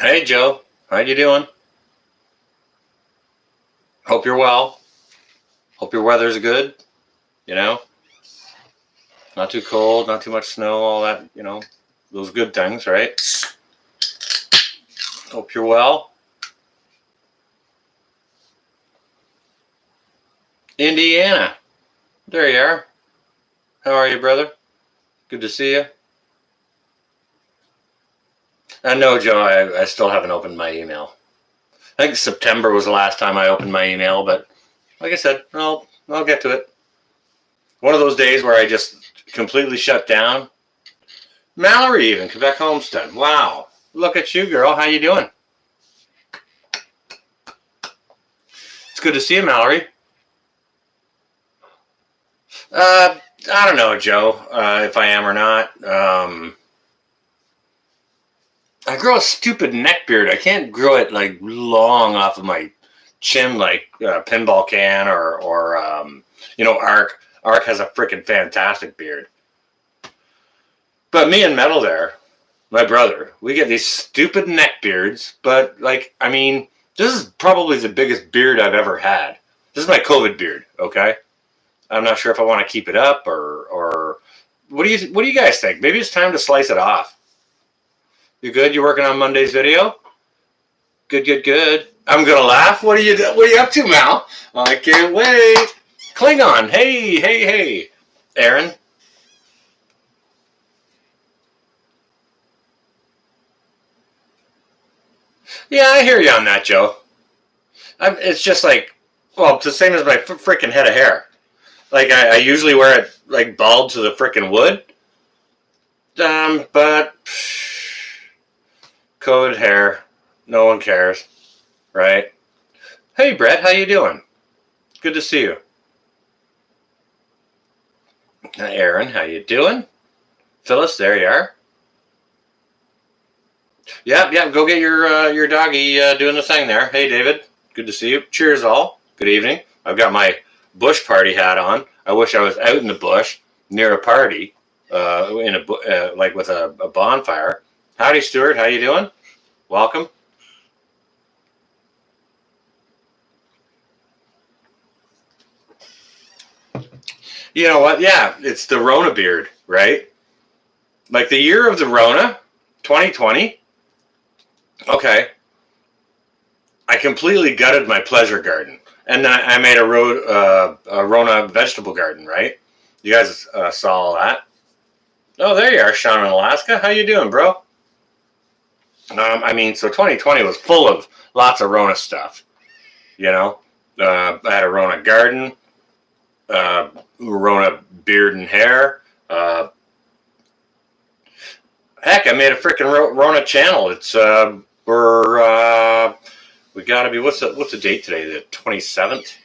Hey Joe, how you doing? Hope you're well. Hope your weather's good. You know, not too cold, not too much snow, all that. Those good things, right? Hope you're well. Indiana, there you are. How are you, brother? Good to see you. I know, Joe. I still haven't opened my email. I think September was the last time I opened my email, but like I said, I'll get to it. One of those days where I just completely shut down. Mallory, even Quebec Homestead. Wow, look at you, girl. How you doing? It's good to see you, Mallory. I don't know, Joe, if I am or not. I grow a stupid neck beard. I can't grow it like long off of my chin like Pinball can or Ark. Ark has a freaking fantastic beard. But me and Metal there, my brother, we get these stupid neck beards. But this is probably the biggest beard I've ever had. This is my COVID beard. Okay, I'm not sure if I want to keep it up or what do you guys think? Maybe it's time to slice it off. You good? You working on Monday's video? Good, good, good. I'm gonna laugh. What are you up to, Mal? I can't wait. Klingon. Hey, hey, hey. Aaron. Yeah, I hear you on that, Joe. It's just like, well, it's the same as my freaking head of hair. Like I usually wear it like bald to the freaking wood. But COVID hair, no one cares, right? Hey, Brett, how you doing? Good to see you. Aaron, how you doing? Phyllis, there you are. Yep. Go get your doggy doing the thing there. Hey, David, good to see you. Cheers, all. Good evening. I've got my bush party hat on. I wish I was out in the bush near a party, like with a bonfire. Howdy, Stuart. How you doing? Welcome. You know what? Yeah, it's the Rona beard, right? Like the year of the Rona, 2020. Okay, I completely gutted my pleasure garden, and then I made a Rona vegetable garden. Right? You guys saw all that? Oh, there you are, Sean in Alaska. How you doing, bro? So 2020 was full of lots of Rona stuff. You know, I had a Rona garden, Rona beard and hair. Heck, I made a freaking Rona channel. It's we gotta be what's the date today? The 27th.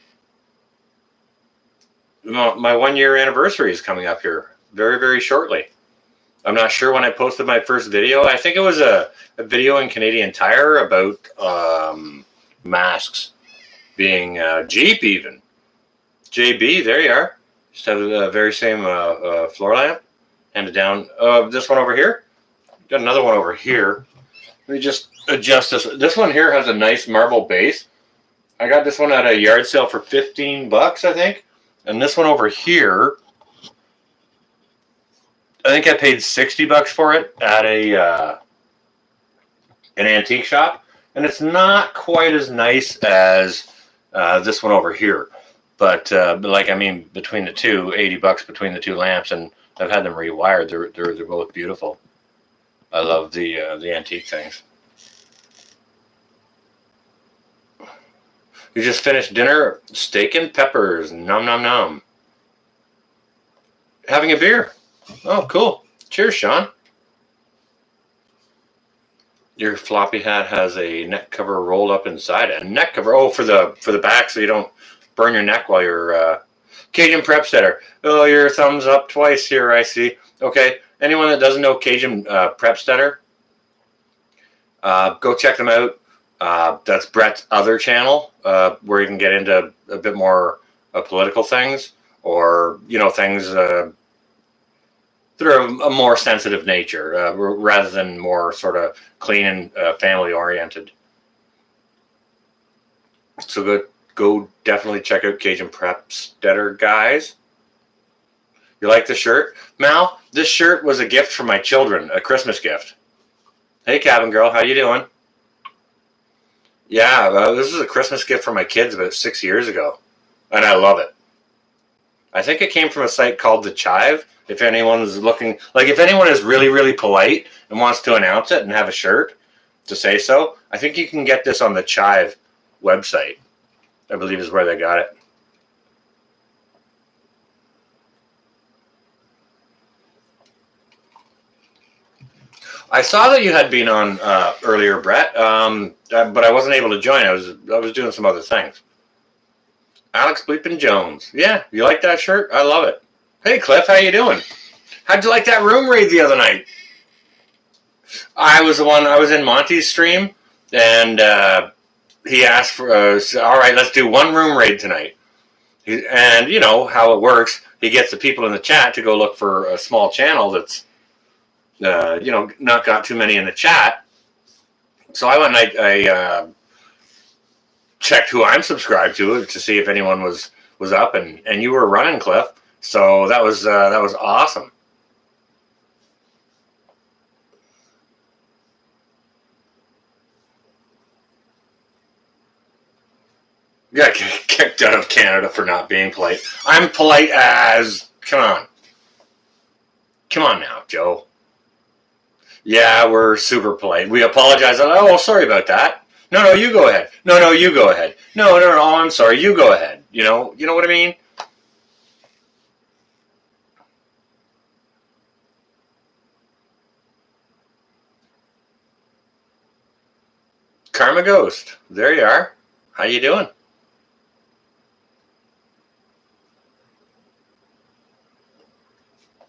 My 1 year anniversary is coming up here very, very shortly. I'm not sure when I posted my first video. I think it was a video in Canadian Tire about masks being Jeep even. JB, there you are. Just have the very same floor lamp. Handed down. This one over here. Got another one over here. Let me just adjust this. This one here has a nice marble base. I got this one at a yard sale for $15, I think. And this one over here, I think I paid $60 for it at an antique shop, and it's not quite as nice as this one over here. But between the two, $80 between the two lamps, and I've had them rewired. They're both beautiful. I love the antique things. You just finished dinner, steak and peppers, nom nom nom. Having a beer. Oh, cool. Cheers, Sean. Your floppy hat has a neck cover rolled up inside it. A neck cover. Oh, for the back, so you don't burn your neck while you're Cajun Prep Setter. Oh, your thumbs up twice here. I see. Okay. Anyone that doesn't know Cajun Prep Setter, go check them out. That's Brett's other channel where you can get into a bit more political things or things of a more sensitive nature rather than more sort of clean and family oriented. So go definitely check out Cajun Prep Stetter, guys. You like the shirt? Mal, this shirt was a gift from my children, a Christmas gift. Hey, Cabin Girl, how you doing? Yeah, this is a Christmas gift from my kids about 6 years ago, and I love it. I think it came from a site called The Chive. If anyone's looking, like if anyone is really, really polite and wants to announce it and have a shirt to say so, I think you can get this on the Chive website, I believe is where they got it. I saw that you had been on earlier, Brett, but I wasn't able to join. I was doing some other things. Alex Bleepin Jones. Yeah, you like that shirt? I love it. Hey, Cliff, how you doing? How'd you like that room raid the other night? I was in Monty's stream, and he asked for, all right, let's do one room raid tonight. And you know how it works. He gets the people in the chat to go look for a small channel that's, not got too many in the chat. So I went and I checked who I'm subscribed to see if anyone was up, and you were running, Cliff. So that was awesome. Got kicked out of Canada for not being polite. I'm polite as, come on now, Joe. Yeah, we're super polite. We apologize. Oh, sorry about that. No, you go ahead. No, you go ahead. No, I'm sorry. You go ahead. You know what I mean? Karma Ghost. There you are. How you doing?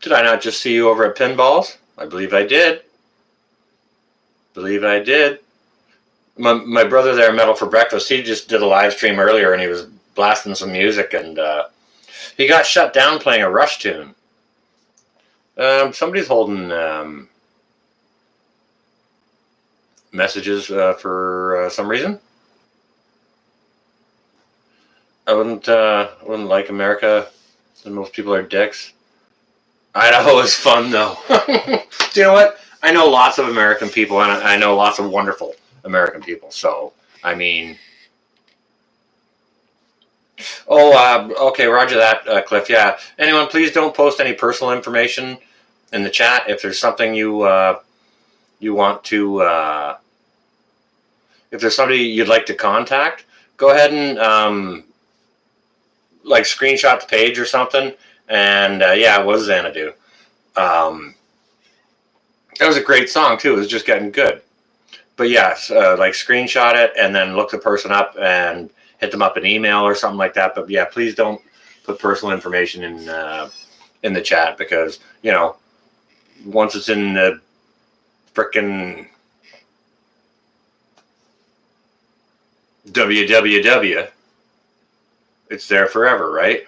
Did I not just see you over at Pinballs? I believe I did. My brother there, Metal for Breakfast, he just did a live stream earlier, and he was blasting some music, and he got shut down playing a Rush tune. Somebody's holding messages for some reason. I wouldn't like America, and most people are dicks. Idaho is fun, though. Do you know what? I know lots of American people, and I know lots of wonderful American people. So, I mean... Oh, okay, roger that, Cliff. Yeah. Anyone, please don't post any personal information in the chat. If there's something you want to... if there's somebody you'd like to contact, go ahead and screenshot the page or something. And yeah, what does Xanadu? That was a great song too. It was just getting good. But yes, screenshot it and then look the person up and hit them up an email or something like that. But yeah, please don't put personal information in the chat, because once it's in the frickin' www, it's there forever, right?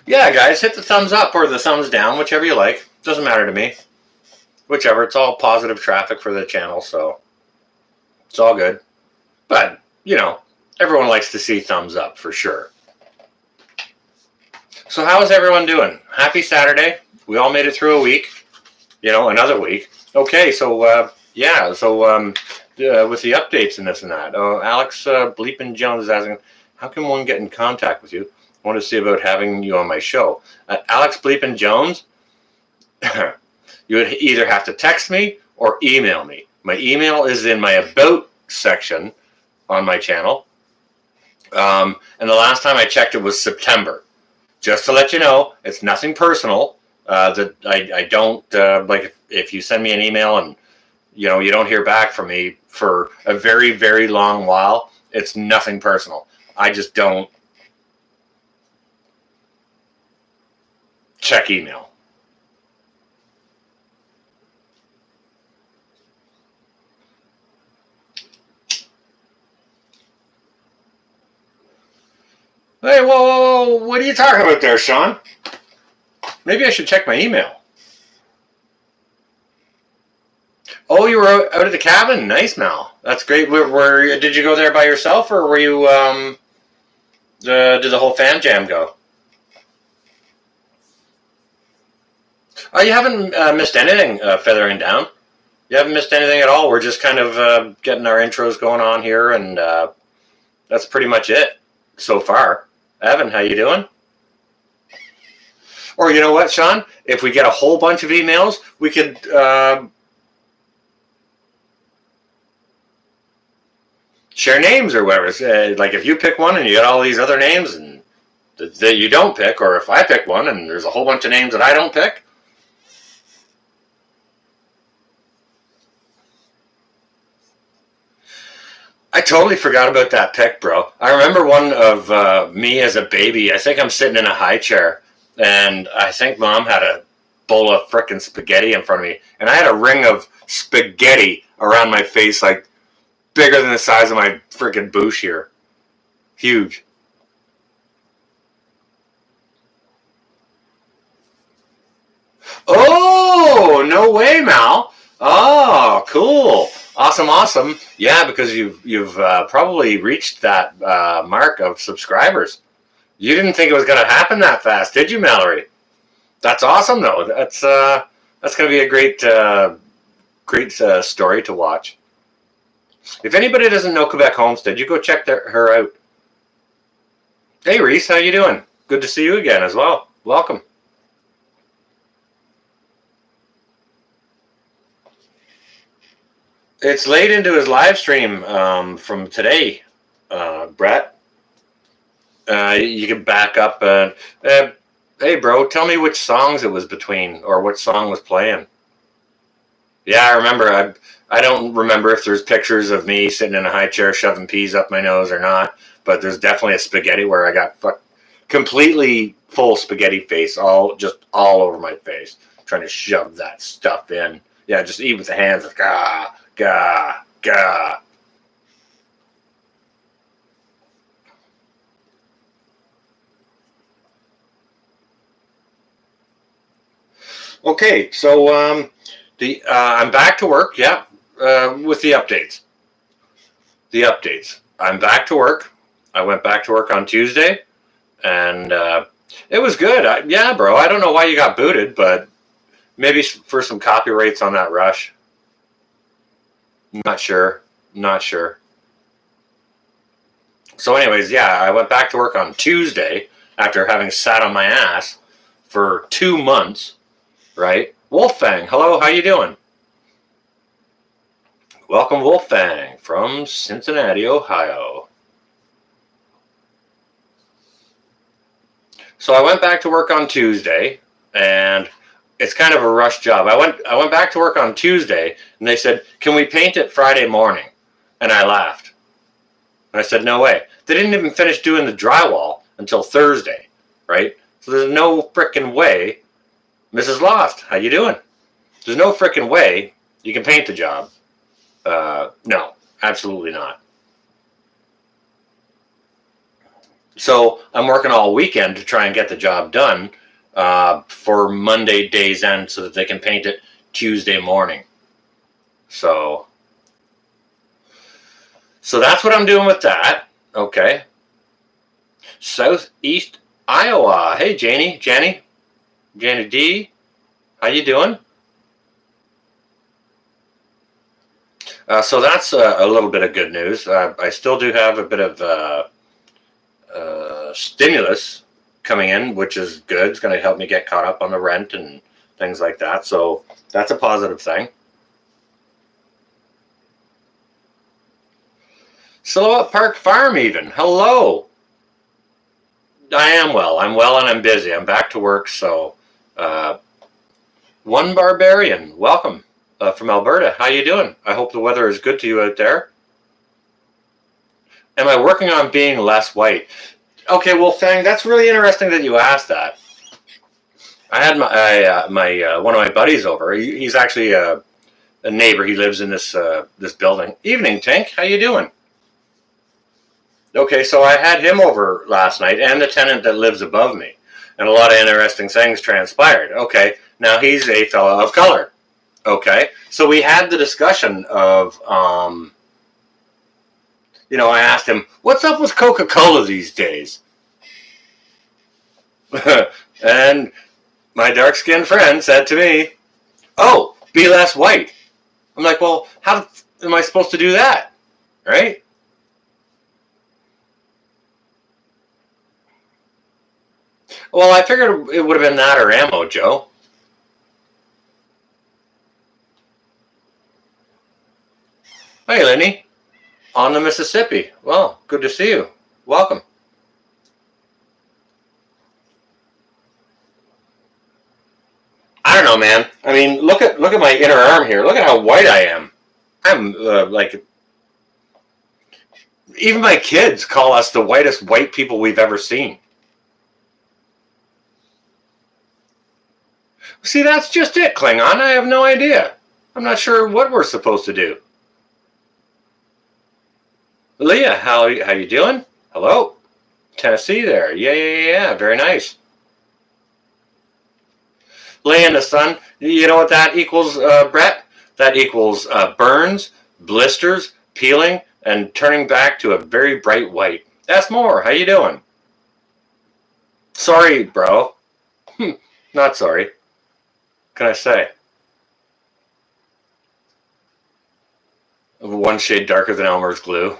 Yeah, guys, hit the thumbs up or the thumbs down, whichever you like. Doesn't matter to me. Whichever. It's all positive traffic for the channel, so it's all good. But, everyone likes to see thumbs up for sure. So how is everyone doing? Happy Saturday. We all made it through a week. Another week. Okay, so, yeah, so with the updates and this and that. Alex Bleepin Jones is asking, how can one get in contact with you? I want to see about having you on my show. Alex Bleepin Jones, you would either have to text me or email me. My email is in my About section on my channel. And the last time I checked, it was September. Just to let you know, it's nothing personal. That I don't, if you send me an email and, you don't hear back from me for a very, very long while, it's nothing personal. I just don't check email. Hey, whoa, whoa, whoa, what are you talking about there, Sean? Maybe I should check my email. Oh, you were out at the cabin. Nice, Mal. That's great. Did you go there by yourself, or were you did the whole fam jam go? Oh, you haven't missed anything feathering down. You haven't missed anything at all. We're just kind of getting our intros going on here, and that's pretty much it so far. Evan, how you doing? Or you know what, Sean? If we get a whole bunch of emails, we could share names or whatever. Like if you pick one and you got all these other names and that you don't pick, or if I pick one and there's a whole bunch of names that I don't pick. I totally forgot about that pick, bro. I remember one of me as a baby. I think I'm sitting in a high chair, and I think Mom had a bowl of frickin' spaghetti in front of me, and I had a ring of spaghetti around my face, like bigger than the size of my frickin' bush here. Huge. Oh, no way, Mal. Oh, cool. Awesome, awesome. Yeah, because you've probably reached that mark of subscribers. You didn't think it was going to happen that fast, did you, Mallory? That's awesome, though. That's going to be a great story to watch. If anybody doesn't know Quebec Homestead, you go check her out. Hey, Reese, how you doing? Good to see you again as well. Welcome. It's late into his live stream from today, Brett. You can back up. Hey, bro, tell me which songs it was between, or what song was playing. Yeah, I remember. I don't remember if there's pictures of me sitting in a high chair shoving peas up my nose or not, but there's definitely a spaghetti where I got completely full spaghetti face, all over my face, trying to shove that stuff in. Yeah, just eat with the hands. Like, ah, gah, gah. Okay, so I'm back to work. Yeah, with the updates. The updates. I'm back to work. I went back to work on Tuesday, and it was good. Yeah, bro. I don't know why you got booted, but maybe for some copyrights on that rush. Not sure. Not sure. So, anyways, yeah, I went back to work on Tuesday after having sat on my ass for 2 months. Right? Wolfang, hello. How you doing? Welcome, Wolfang, from Cincinnati, Ohio. So I went back to work on Tuesday, and it's kind of a rush job. I went back to work on Tuesday, and they said, "Can we paint it Friday morning?" And I laughed. And I said, "No way." They didn't even finish doing the drywall until Thursday, right? So there's no frickin' way. Mrs. Lost, how you doing? There's no frickin' way you can paint the job. No, absolutely not. So I'm working all weekend to try and get the job done for Monday day's end so that they can paint it Tuesday morning. So that's what I'm doing with that. Okay. Southeast Iowa. Hey, Janie D. How you doing? So that's a little bit of good news. I still do have a bit of stimulus coming in, which is good. It's going to help me get caught up on the rent and things like that. So that's a positive thing. Silhouette Park Farm even. Hello. I am well. I'm well and I'm busy. I'm back to work. So One Barbarian, welcome from Alberta. How you doing? I hope the weather is good to you out there. Am I working on being less white? Okay, well, Fang, that's really interesting that you asked that. I had my one of my buddies over. He's actually a neighbor. He lives in this building. Evening, Tink. How you doing? Okay, so I had him over last night and the tenant that lives above me. And a lot of interesting things transpired. Okay, now he's a fellow of color. Okay, so we had the discussion of, I asked him, what's up with Coca-Cola these days? And my dark-skinned friend said to me, oh, be less white. I'm like, well, how am I supposed to do that? Right? Well, I figured it would have been that or ammo, Joe. Hey, Lenny, on the Mississippi. Well, good to see you. Welcome. I don't know, man. I mean, look at my inner arm here. Look at how white I am. I'm like, even my kids call us the whitest white people we've ever seen. See, that's just it, Klingon. I have no idea. I'm not sure what we're supposed to do. Leah, how you doing? Hello, Tennessee. There, yeah. Very nice. Lay in the sun. You know what that equals, Brett? That equals burns, blisters, peeling, and turning back to a very bright white. That's more. How you doing? Sorry, bro. Not sorry. Can I say? One shade darker than Elmer's glue.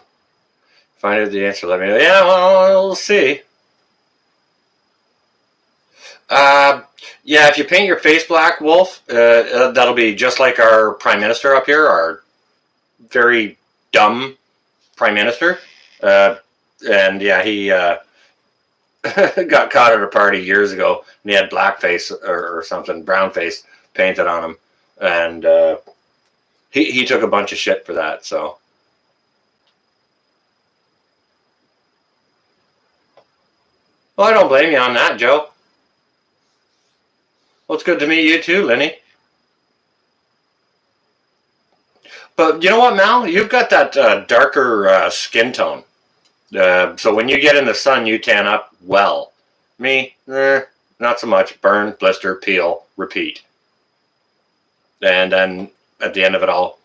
Find out the answer. Let me know. Yeah, well, we'll see. Yeah, if you paint your face black, Wolf, that'll be just like our prime minister up here, our very dumb prime minister. And yeah, he got caught at a party years ago, and he had blackface or something, brown face painted on him, and he took a bunch of shit for that. So, well, I don't blame you on that, Joe. Well, it's good to meet you too, Lenny. But you know what, Mal? You've got that darker skin tone. So when you get in the sun, you tan up well. Me, not so much. Burn, blister, peel, repeat. And then at the end of it all,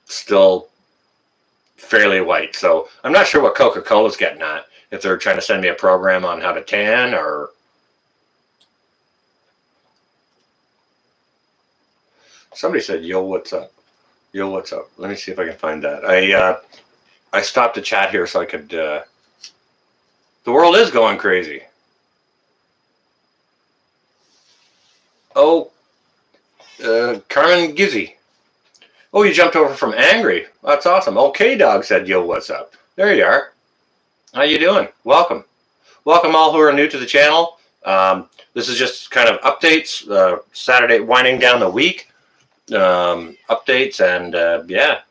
still fairly white. So I'm not sure what Coca-Cola's getting at. If they're trying to send me a program on how to tan or... Somebody said, yo, what's up? Yo, what's up? Let me see if I can find that. I stopped the chat here so I could... the world is going crazy. Oh, Carmen Gizzy. Oh, you jumped over from angry. That's awesome. Okay, dog said, yo, what's up? There you are. How you doing? Welcome. Welcome all who are new to the channel. This is just kind of updates, Saturday, winding down the week. Updates and, yeah,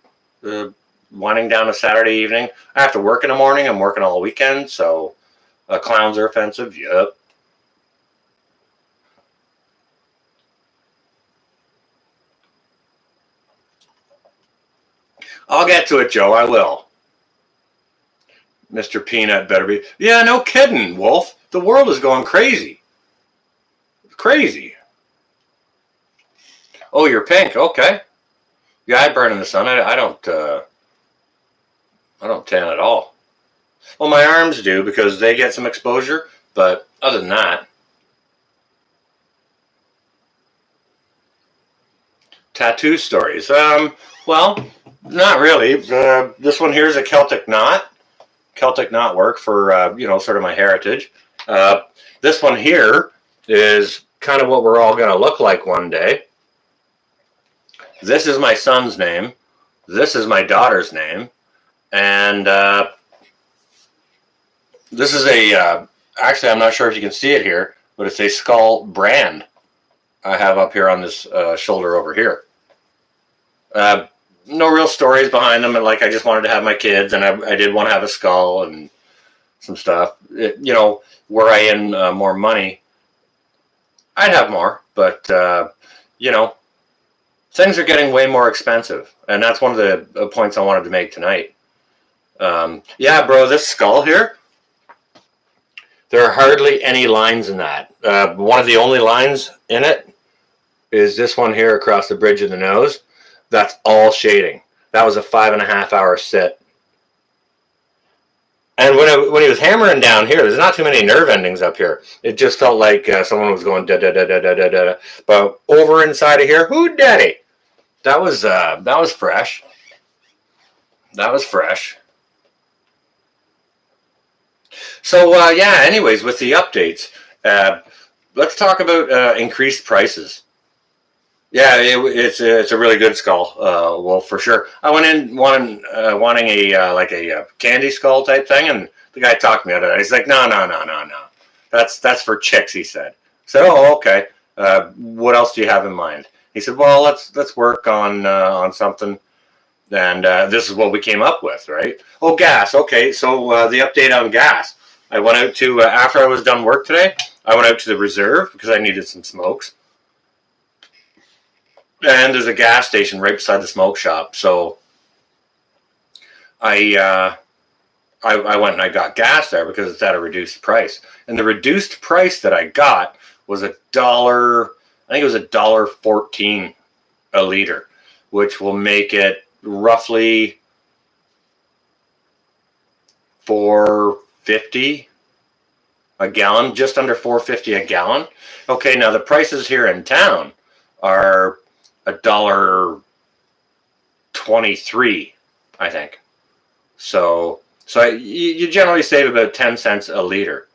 winding down a Saturday evening. I have to work in the morning. I'm working all weekend, so clowns are offensive. Yep. I'll get to it, Joe. I will. Mr. Peanut better be. Yeah, no kidding, Wolf. The world is going crazy. Crazy. Oh, you're pink. Okay. Yeah, I burn in the sun. I don't tan at all. Well, my arms do because they get some exposure, but other than that. Tattoo stories. Well, not really. This one here is a Celtic knot. Celtic knot work for, sort of my heritage. This one here is kind of what we're all going to look like one day. This is my son's name. This is my daughter's name. And this is a, actually, I'm not sure if you can see it here, but it's a skull brand I have up here on this shoulder over here. No real stories behind them, and like I just wanted to have my kids, and I did want to have a skull and some stuff. Were I in more money, I'd have more, but things are getting way more expensive, and that's one of the points I wanted to make tonight. Yeah, bro, this skull here, there are hardly any lines in that. One of the only lines in it is this one here across the bridge of the nose. That's all shading. That was a 5.5 hour sit. And when he was hammering down here, there's not too many nerve endings up here. It just felt like someone was going da da da da da da da. But over inside of here, who daddy? That was fresh. That was fresh. So yeah. Anyways, with the updates, uh, let's talk about increased prices. Yeah, it's a really good skull. Well, for sure. I went in wanting a like a candy skull type thing, and the guy talked me out of it. He's like, no, no, no, no, no. That's for chicks. He said. So, oh, okay. What else do you have in mind? He said, well, let's work on something, and this is what we came up with, right? Oh, gas. Okay, so the update on gas. I went out to after I was done work today. I went out to the reserve because I needed some smokes. And there's a gas station right beside the smoke shop. So I, uh, I went and I got gas there because it's at a reduced price. And the reduced price that I got was $1. I think it was $1.14 a liter, which will make it roughly $4.50 a gallon, just under $4.50 a gallon. Okay, now the prices here in town are $1.23, I think. So you generally save about 10 cents a liter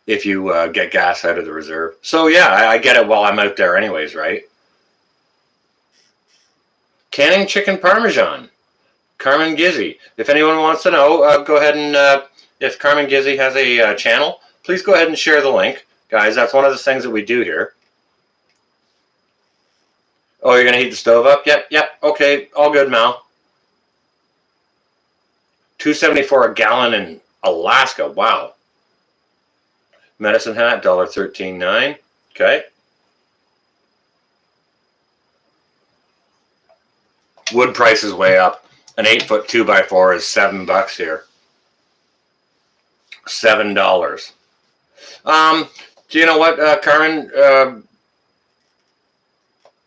if you get gas out of the reserve. So yeah, I get it while I'm out there anyways, right? Canning chicken parmesan. Carmen Gizzy. If anyone wants to know, go ahead and if Carmen Gizzy has a channel, please go ahead and share the link. Guys, that's one of the things that we do here. Oh, you're going to heat the stove up? Yep, yep. Okay, all good, Mal. $2.74 a gallon in Alaska. Wow. Medicine hat, $1.13.9. Okay. Wood price is way up. An 8-foot 2x4 is $7 here. $7. Do you know what, Carmen?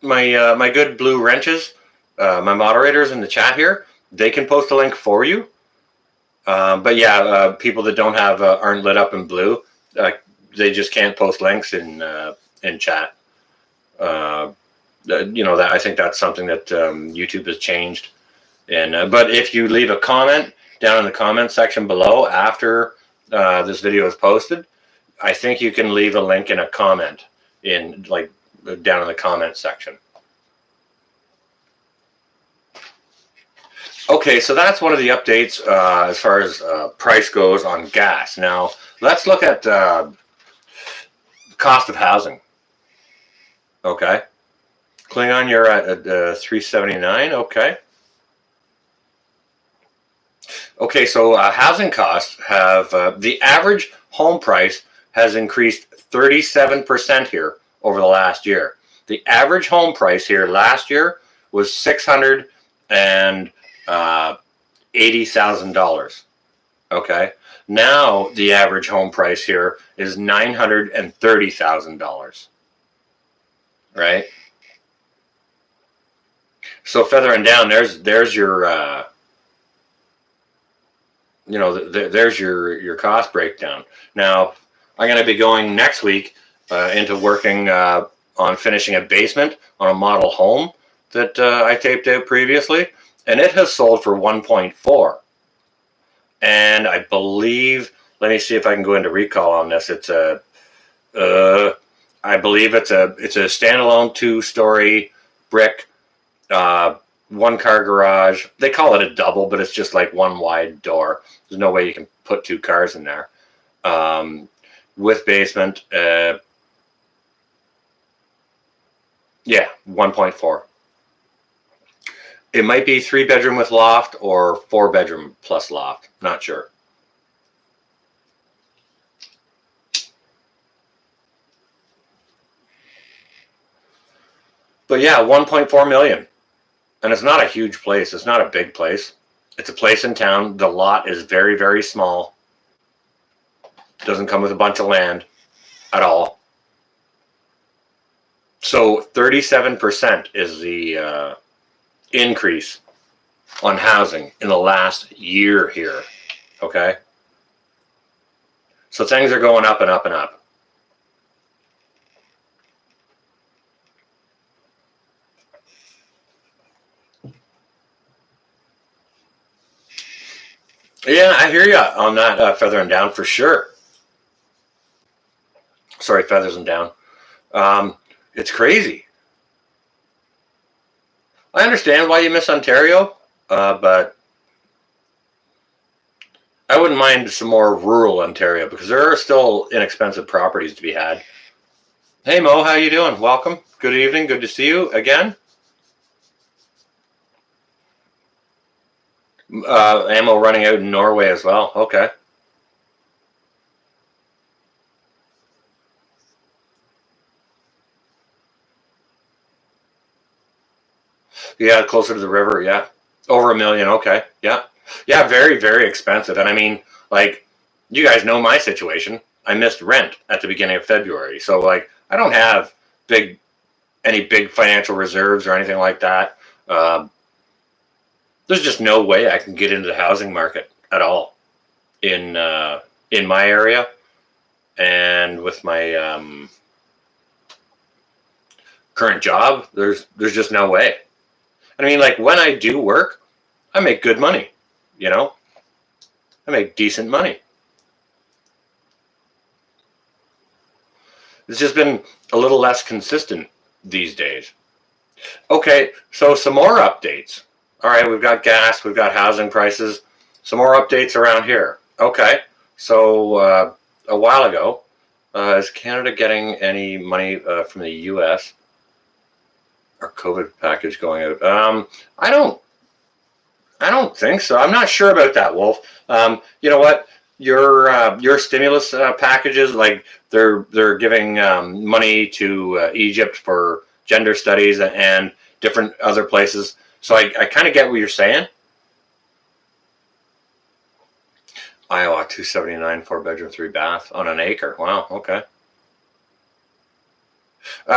My good blue wrenches, my moderators in the chat here, they can post a link for you. But yeah, people that don't have aren't lit up in blue, they just can't post links in chat. You know, that I think that's something that YouTube has changed. And but if you leave a comment down in the comment section below after this video is posted, I think you can leave a link in a comment in like down in the comment section. Okay, so that's one of the updates as far as price goes on gas. Now let's look at cost of housing. Okay, Klingon, you're at $379. Okay. Okay, so housing costs have the average home price has increased 37% here over the last year. The average home price here last year was $680,000. Okay, now the average home price here is $930,000. Right. So feathering down, there's your you know, there's your cost breakdown. Now, I'm going to be going next week into working on finishing a basement on a model home that I taped out previously, and it has sold for 1.4. And I believe, let me see if I can go into recall on this. It's a, I believe it's a standalone 2-story brick, 1-car garage. They call it a double, but it's just like one wide door. There's no way you can put 2 cars in there. With basement, yeah, 1.4. It might be 3-bedroom with loft or 4-bedroom plus loft. Not sure. But yeah, 1.4 million. And it's not a huge place. It's not a big place. It's a place in town. The lot is very, very small. Doesn't come with a bunch of land at all. So 37% is the increase on housing in the last year here. Okay. So things are going up and up and up. Yeah, I hear you on that feathering down for sure. Sorry, feathers and down. It's crazy. I understand why you miss Ontario, but I wouldn't mind some more rural Ontario because there are still inexpensive properties to be had. Hey Mo, how you doing? Welcome. Good evening. Good to see you again. Ammo running out in Norway as well. Okay. Yeah, closer to the river. Yeah, over $1 million. Okay. Yeah, yeah, very, very expensive. And I mean, like, you guys know my situation. I missed rent at the beginning of February, so like, I don't have any big financial reserves or anything like that. Um, there's just no way I can get into the housing market at all in my area, and with my current job, there's just no way. I mean, like when I do work, I make good money. You know, I make decent money. It's just been a little less consistent these days. Okay, so some more updates. All right, we've got gas, we've got housing prices, some more updates around here. Okay, so a while ago, is Canada getting any money from the U.S. or COVID package going out? I don't think so. I'm not sure about that, Wolf. You know what? Your stimulus packages, like they're giving money to Egypt for gender studies and different other places. So I kind of get what you're saying. Iowa 279, 4 bedroom, 3 bath on an acre. Wow. Okay.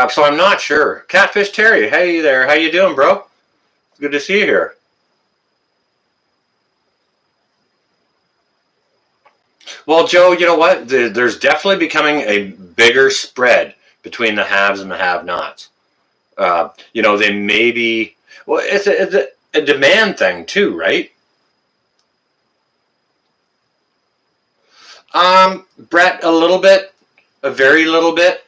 So I'm not sure. Catfish Terry, hey there. How you doing, bro? Good to see you here. Well, Joe, you know what? There's definitely becoming a bigger spread between the haves and the have-nots. They may be. Well, it's a demand thing too, right? Brett, a little bit, a very little bit,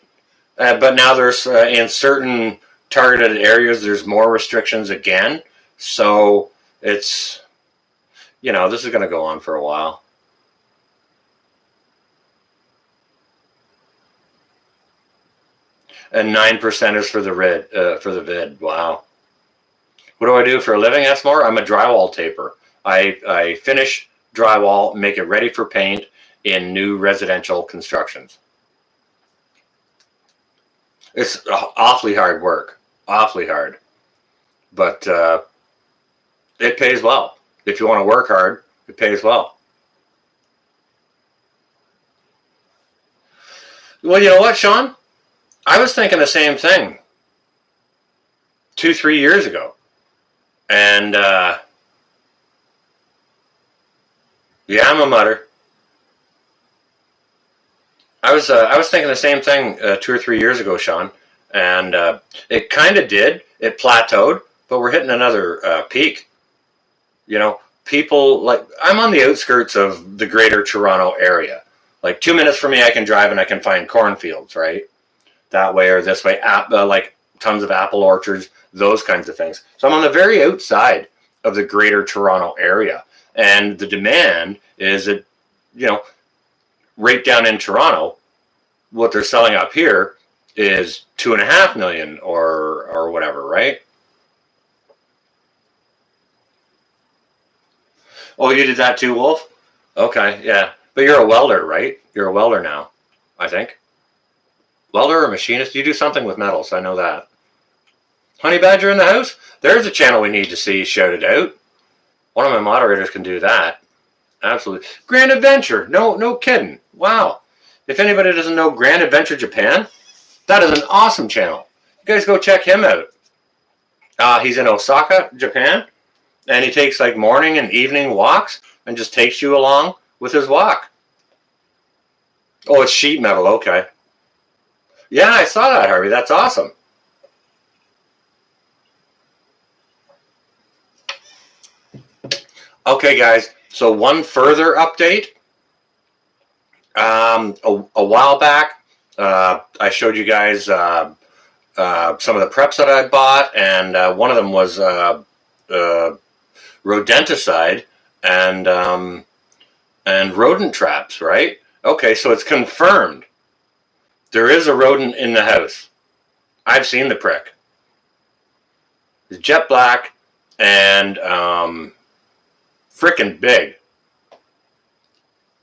but now there's in certain targeted areas there's more restrictions again. So it's this is going to go on for a while. And 9% is for the vid. Wow. What do I do for a living, Esmore? I'm a drywall taper. I finish drywall, make it ready for paint in new residential constructions. It's awfully hard work, awfully hard, but it pays well. If you want to work hard, it pays well. Well, you know what, Sean? I was thinking the same thing 2-3 years ago, and yeah, I'm a mutter. I was thinking the same thing 2 or 3 years ago, Sean, and it kind of did. It plateaued, but we're hitting another peak. People like I'm on the outskirts of the Greater Toronto area. Like 2 minutes from me, I can drive and I can find cornfields, right? That way or this way, like tons of apple orchards, those kinds of things. So I'm on the very outside of the Greater Toronto area, and the demand is that you know right down in Toronto, what they're selling up here is 2.5 million or whatever, right? Oh, you did that too, Wolf? Okay, yeah. But you're a welder, right? You're a welder now, I think. Welder or machinist? You do something with metals, I know that. Honey Badger in the house? There's a channel we need to see shouted out. One of my moderators can do that. Absolutely. Grand Adventure. No kidding. Wow. If anybody doesn't know Grand Adventure Japan, that is an awesome channel. You guys go check him out. He's in Osaka, Japan, and he takes like morning and evening walks and just takes you along with his walk. Oh, it's sheet metal. Okay. Yeah, I saw that, Harvey. That's awesome. Okay, guys. So one further update. A while back, I showed you guys some of the preps that I bought, and one of them was rodenticide and rodent traps, right? Okay, so it's confirmed. There is a rodent in the house. I've seen the prick. It's jet black and frickin' big.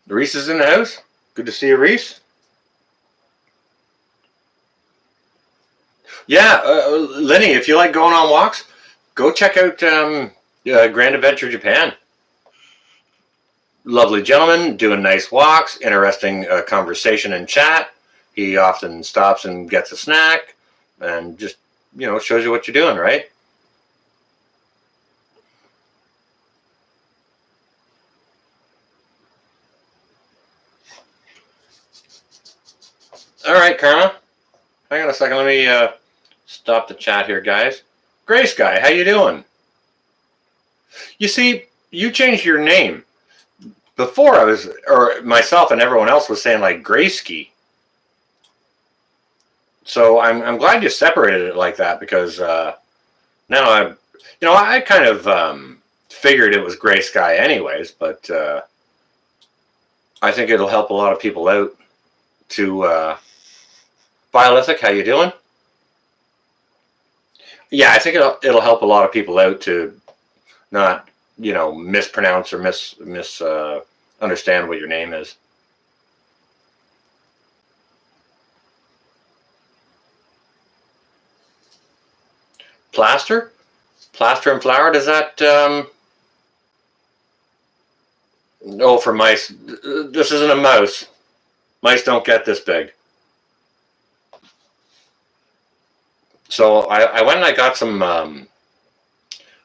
Reese is in the house. Good to see you, Reese. Yeah, Lenny, if you like going on walks, go check out Grand Adventure Japan. Lovely gentleman, doing nice walks, interesting conversation and chat. He often stops and gets a snack and just, shows you what you're doing, right? All right, Karma. Hang on a second. Let me stop the chat here, guys. Grace Guy, how you doing? You see, you changed your name. Before myself and everyone else was saying like Graysky. So I'm glad you separated it like that, because now I kind of figured it was Gray Sky anyways, but I think it'll help a lot of people out to Biolithic, how you doing? Yeah, I think it'll help a lot of people out to not mispronounce or understand what your name is. Plaster and flour, does that oh, for mice. This isn't a mouse. Mice don't get this big. So I went and I got some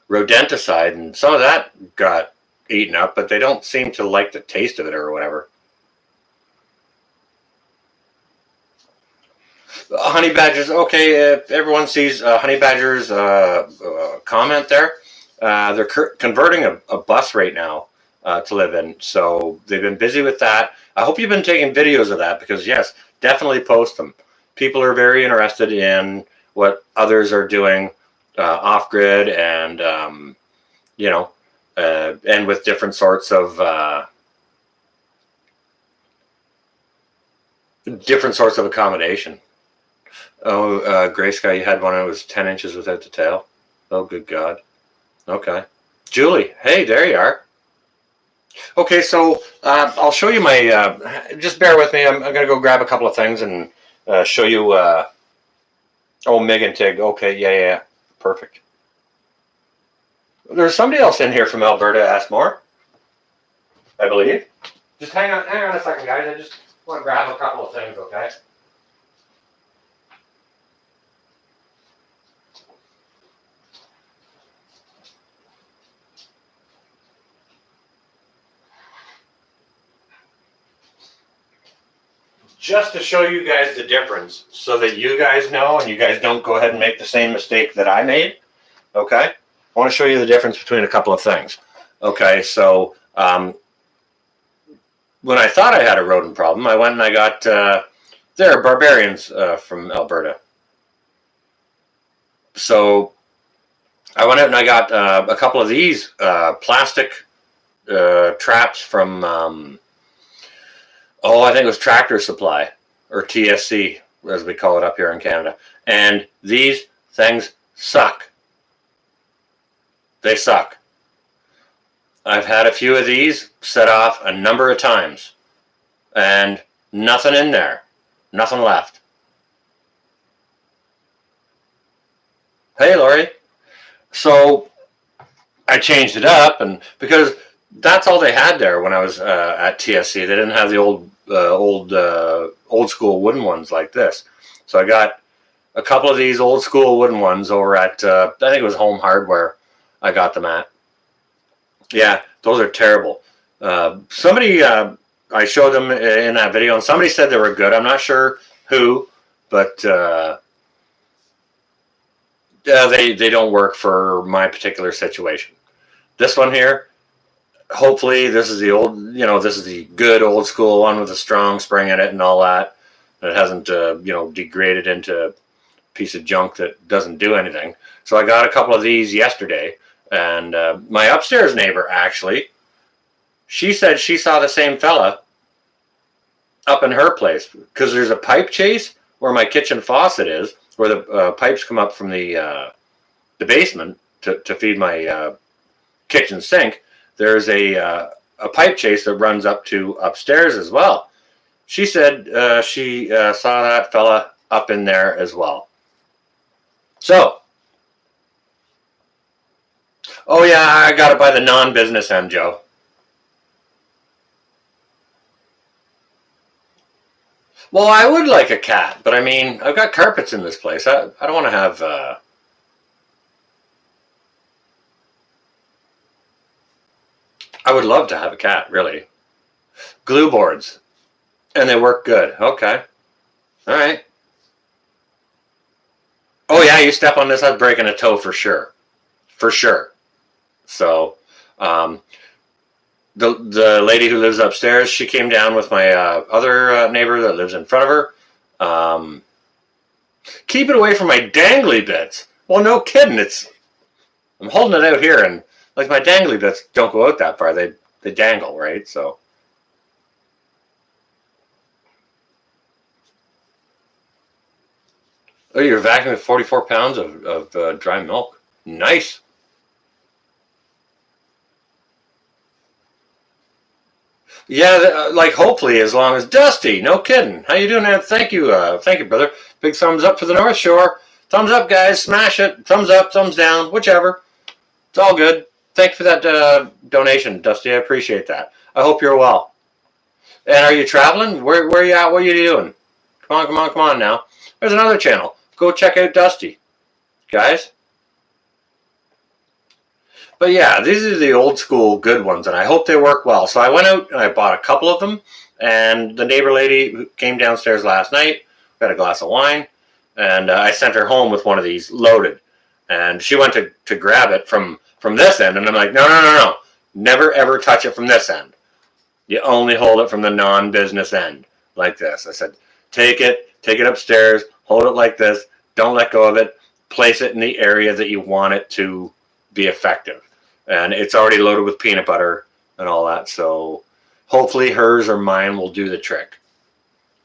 rodenticide, and some of that got eaten up, but they don't seem to like the taste of it or whatever. Honey badgers. Okay, if everyone sees honey badgers comment there, they're converting a bus right now to live in. So they've been busy with that. I hope you've been taking videos of that, because yes, definitely post them. People are very interested in what others are doing off grid, and and with different sorts of accommodation. Oh, Gray Sky, you had one that was 10 inches without the tail. Oh, good God. Okay. Julie, hey, there you are. Okay, so I'll show you my, just bear with me. I'm going to go grab a couple of things and show you, oh, Mig and Tig. Okay, yeah, perfect. There's somebody else in here from Alberta asked more, I believe. Just hang on a second, guys. I just want to grab a couple of things, okay? Just to show you guys the difference, so that you guys know and you guys don't go ahead and make the same mistake that I made, okay? I want to show you the difference between a couple of things. Okay, so when I thought I had a rodent problem, I went and I got, they're barbarians from Alberta. So I went out and I got a couple of these plastic traps from, I think it was Tractor Supply, or TSC, as we call it up here in Canada. And these things suck. They suck. I've had a few of these set off a number of times, and nothing in there, nothing left. Hey, Lori. So I changed it up, and because that's all they had there when I was at TSC. They didn't have the old school wooden ones like this. So I got a couple of these old school wooden ones over at I think it was Home Hardware. I got them at. Yeah, those are terrible. Somebody I showed them in that video, and somebody said they were good. I'm not sure who, but they don't work for my particular situation. This one here, hopefully, this is the old, this is the good old school one with a strong spring in it and all that. It hasn't, degraded into a piece of junk that doesn't do anything. So I got a couple of these yesterday, and my upstairs neighbor actually, she said she saw the same fella up in her place because there's a pipe chase where my kitchen faucet is, where the pipes come up from the basement to feed my kitchen sink. There's a pipe chase that runs up to upstairs as well. She said she saw that fella up in there as well. So, oh yeah, I got it by the non-business end, Joe. Well, I would like a cat, but I mean, I've got carpets in this place. I don't want to have. I would love to have a cat, really. Glue boards, and they work good. Okay, all right. Oh yeah, you step on this, I'd break a toe for sure. So, um, the lady who lives upstairs, she came down with my other neighbor that lives in front of her. Um, Keep it away from my dangly bits. Well, no kidding. I'm holding it out here, and like my dangly bits don't go out that far. They dangle, right? So. Oh, you're vacuuming 44 pounds of dry milk. Nice. Yeah, like hopefully as long as Dusty. No kidding. How you doing, man? Thank you, brother. Big thumbs up for the North Shore. Thumbs up, guys. Smash it. Thumbs up, thumbs down, whichever. It's all good. Thank you for that donation, Dusty. I appreciate that. I hope you're well. And are you traveling? Where are you at? What are you doing? Come on now. There's another channel. Go check out Dusty, guys. But yeah, these are the old school good ones, and I hope they work well. So I went out and I bought a couple of them, and the neighbor lady who came downstairs last night got a glass of wine, and I sent her home with one of these loaded, and she went to grab it from this end, and I'm like, no, never ever touch it from this end. You only hold it from the non-business end, like this. I said, take it upstairs, hold it like this, don't let go of it, place it in the area that you want it to be effective. And it's already loaded with peanut butter and all that, so hopefully hers or mine will do the trick.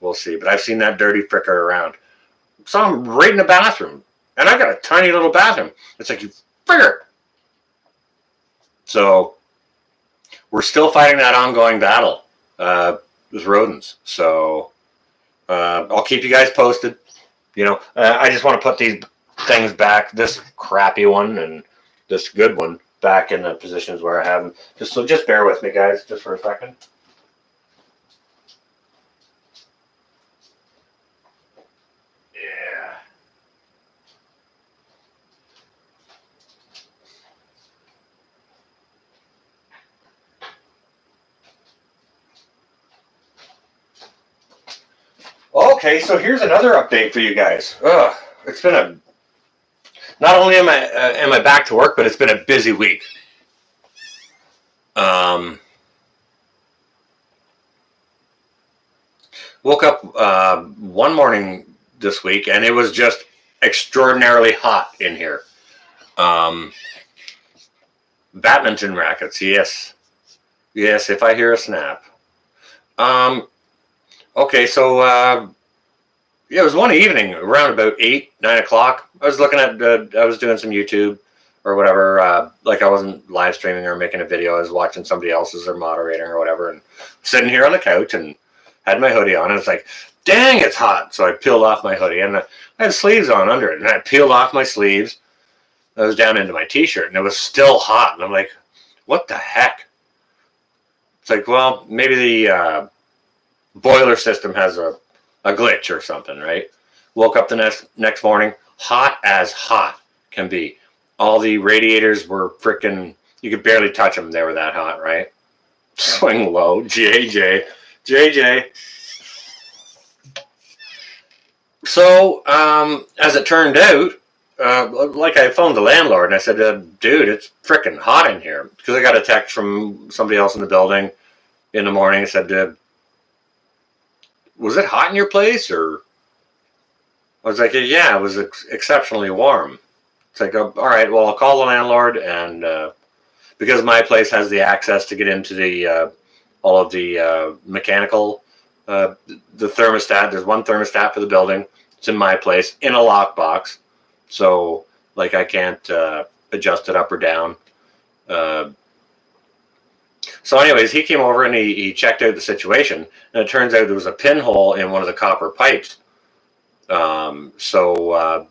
We'll see, but I've seen that dirty fricker around. Saw him right in the bathroom, and I got a tiny little bathroom. It's like, you fricker! So we're still fighting that ongoing battle with rodents. So I'll keep you guys posted. I just want to put these things back, this crappy one and this good one, back in the positions where I have them. Just bear with me, guys, just for a second. Yeah. Okay, so here's another update for you guys. It's been not only am I back to work, but it's been a busy week. Woke up one morning this week, and it was just extraordinarily hot in here. Badminton rackets, yes. If I hear a snap. Okay, so it was one evening around about 8, 9 o'clock. I was looking at, I was doing some YouTube or whatever. Like I wasn't live streaming or making a video. I was watching somebody else's or moderating or whatever, and sitting here on the couch and had my hoodie on. And it's like, dang, it's hot. So I peeled off my hoodie, and I had sleeves on under it, and I peeled off my sleeves. I was down into my t-shirt and it was still hot. And I'm like, what the heck? It's like, well, maybe the boiler system has a glitch or something, right? Woke up the next morning, hot as hot can be. All the radiators were freaking, you could barely touch them. They were that hot, right? Swing low, JJ. So, as it turned out, like I phoned the landlord and I said, dude, it's freaking hot in here. Because I got a text from somebody else in the building in the morning and said, was it hot in your place? Or I was like, yeah, it was exceptionally warm. It's like, all right, well, I'll call the landlord. And because my place has the access to get into the all of the mechanical, the thermostat, there's one thermostat for the building. It's in my place in a lockbox. So, like, I can't adjust it up or down. So anyways, he came over and he checked out the situation. And it turns out there was a pinhole in one of the copper pipes. So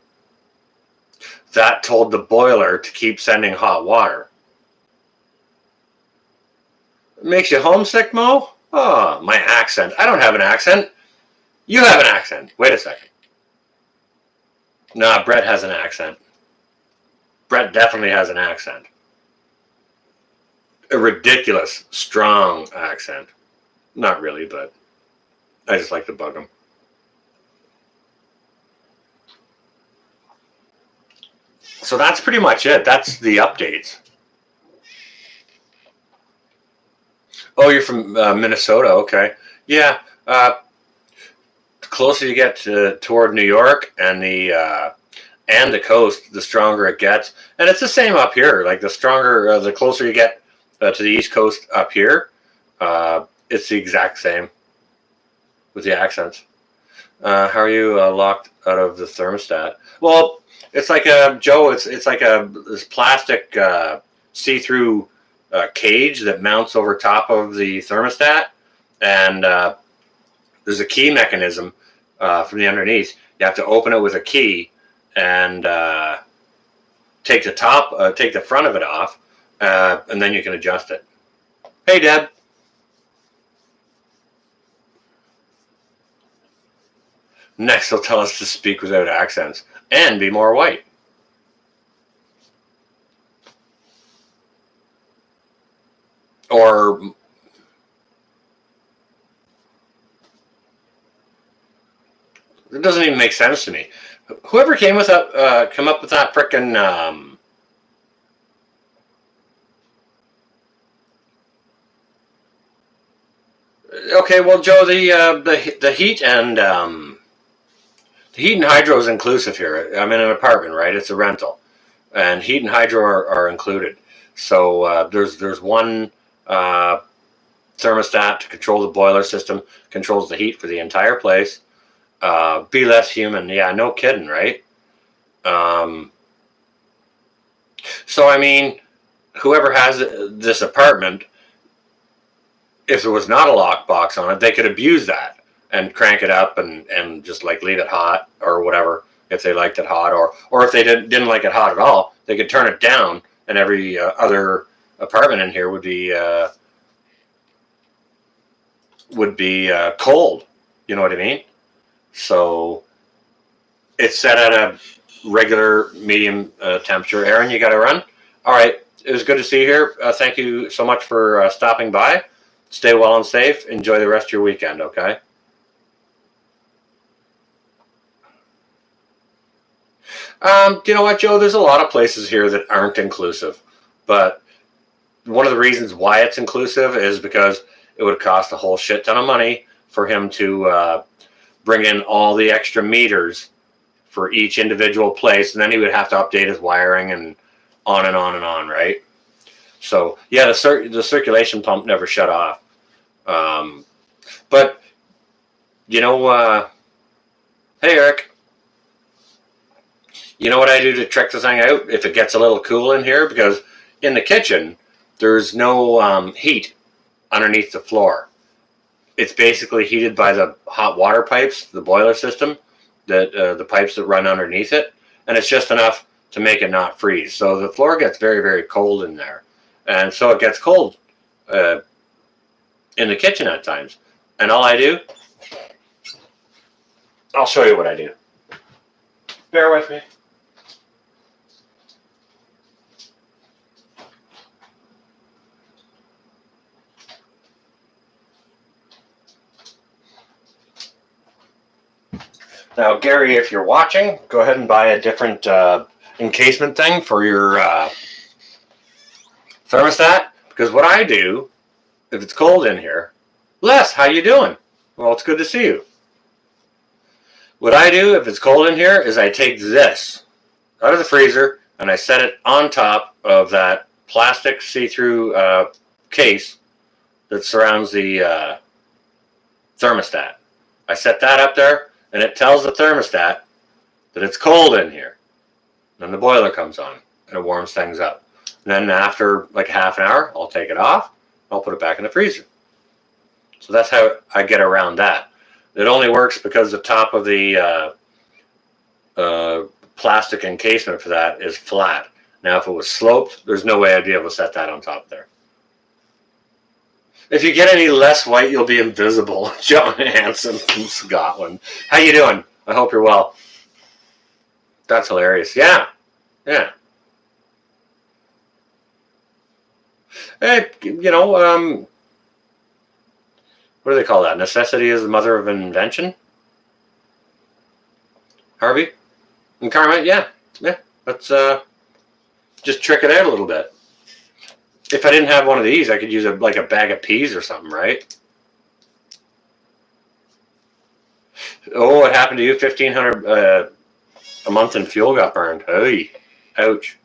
that told the boiler to keep sending hot water. Makes you homesick, Mo? Oh, my accent. I don't have an accent. You have an accent. Wait a second. Nah, Brett has an accent. Brett definitely has an accent. A ridiculous, strong accent. Not really, but I just like to bug him. So that's pretty much it. That's the updates. Oh, you're from Minnesota. Okay. Yeah. The closer you get toward New York and the coast, the stronger it gets. And it's the same up here. Like the stronger, the closer you get to the East Coast up here, it's the exact same with the accents. How are you locked out of the thermostat? Well, it's like a Joe. It's like this plastic see-through cage that mounts over top of the thermostat, and there's a key mechanism from the underneath. You have to open it with a key and take the front of it off, and then you can adjust it. Hey, Deb. Next, they'll tell us to speak without accents and be more white. Or it doesn't even make sense to me. Whoever came up with that frickin' okay, well, Joe, the heat and the heat and hydro is inclusive here. I'm in an apartment, right? It's a rental, and heat and hydro are included. So there's one thermostat to control the boiler system, controls the heat for the entire place. Be less human. Yeah, no kidding, right? So I mean, whoever has this apartment, if there was not a lockbox on it, they could abuse that and crank it up and just like leave it hot or whatever if they liked it hot, or if they didn't like it hot at all, they could turn it down and every other apartment in here would be cold. You know what I mean? So it's set at a regular medium temperature. Aaron, you got to run. All right, it was good to see you here. Thank you so much for stopping by. Stay well and safe. Enjoy the rest of your weekend, okay? You know what, Joe? There's a lot of places here that aren't inclusive. But one of the reasons why it's inclusive is because it would cost a whole shit ton of money for him to bring in all the extra meters for each individual place. And then he would have to update his wiring and on and on and on, right? So, yeah, the circulation pump never shut off. But, you know, hey, Eric. You know what I do to trick the thing out if it gets a little cool in here? Because in the kitchen, there's no heat underneath the floor. It's basically heated by the hot water pipes, the boiler system, the pipes that run underneath it. And it's just enough to make it not freeze. So the floor gets very, very cold in there. And so it gets cold in the kitchen at times. And all I do, I'll show you what I do. Bear with me. Now, Gary, if you're watching, go ahead and buy a different encasement thing for your thermostat. Because what I do, if it's cold in here, Les, how you doing? Well, it's good to see you. What I do, if it's cold in here, is I take this out of the freezer and I set it on top of that plastic see-through case that surrounds the thermostat. I set that up there, and it tells the thermostat that it's cold in here. Then the boiler comes on, and it warms things up. And then after like half an hour, I'll take it off, I'll put it back in the freezer. So that's how I get around that. It only works because the top of the plastic encasement for that is flat. Now, if it was sloped, there's no way I'd be able to set that on top there. If you get any less white, you'll be invisible. John Hanson from Scotland. How you doing? I hope you're well. That's hilarious. Yeah. Yeah. Hey, you know, what do they call that? Necessity is the mother of invention? Harvey? And Karma? Yeah. Yeah. Let's just trick it out a little bit. If I didn't have one of these, I could use like a bag of peas or something, right? Oh, what happened to you? $1,500 a month in fuel got burned. Hey, ouch.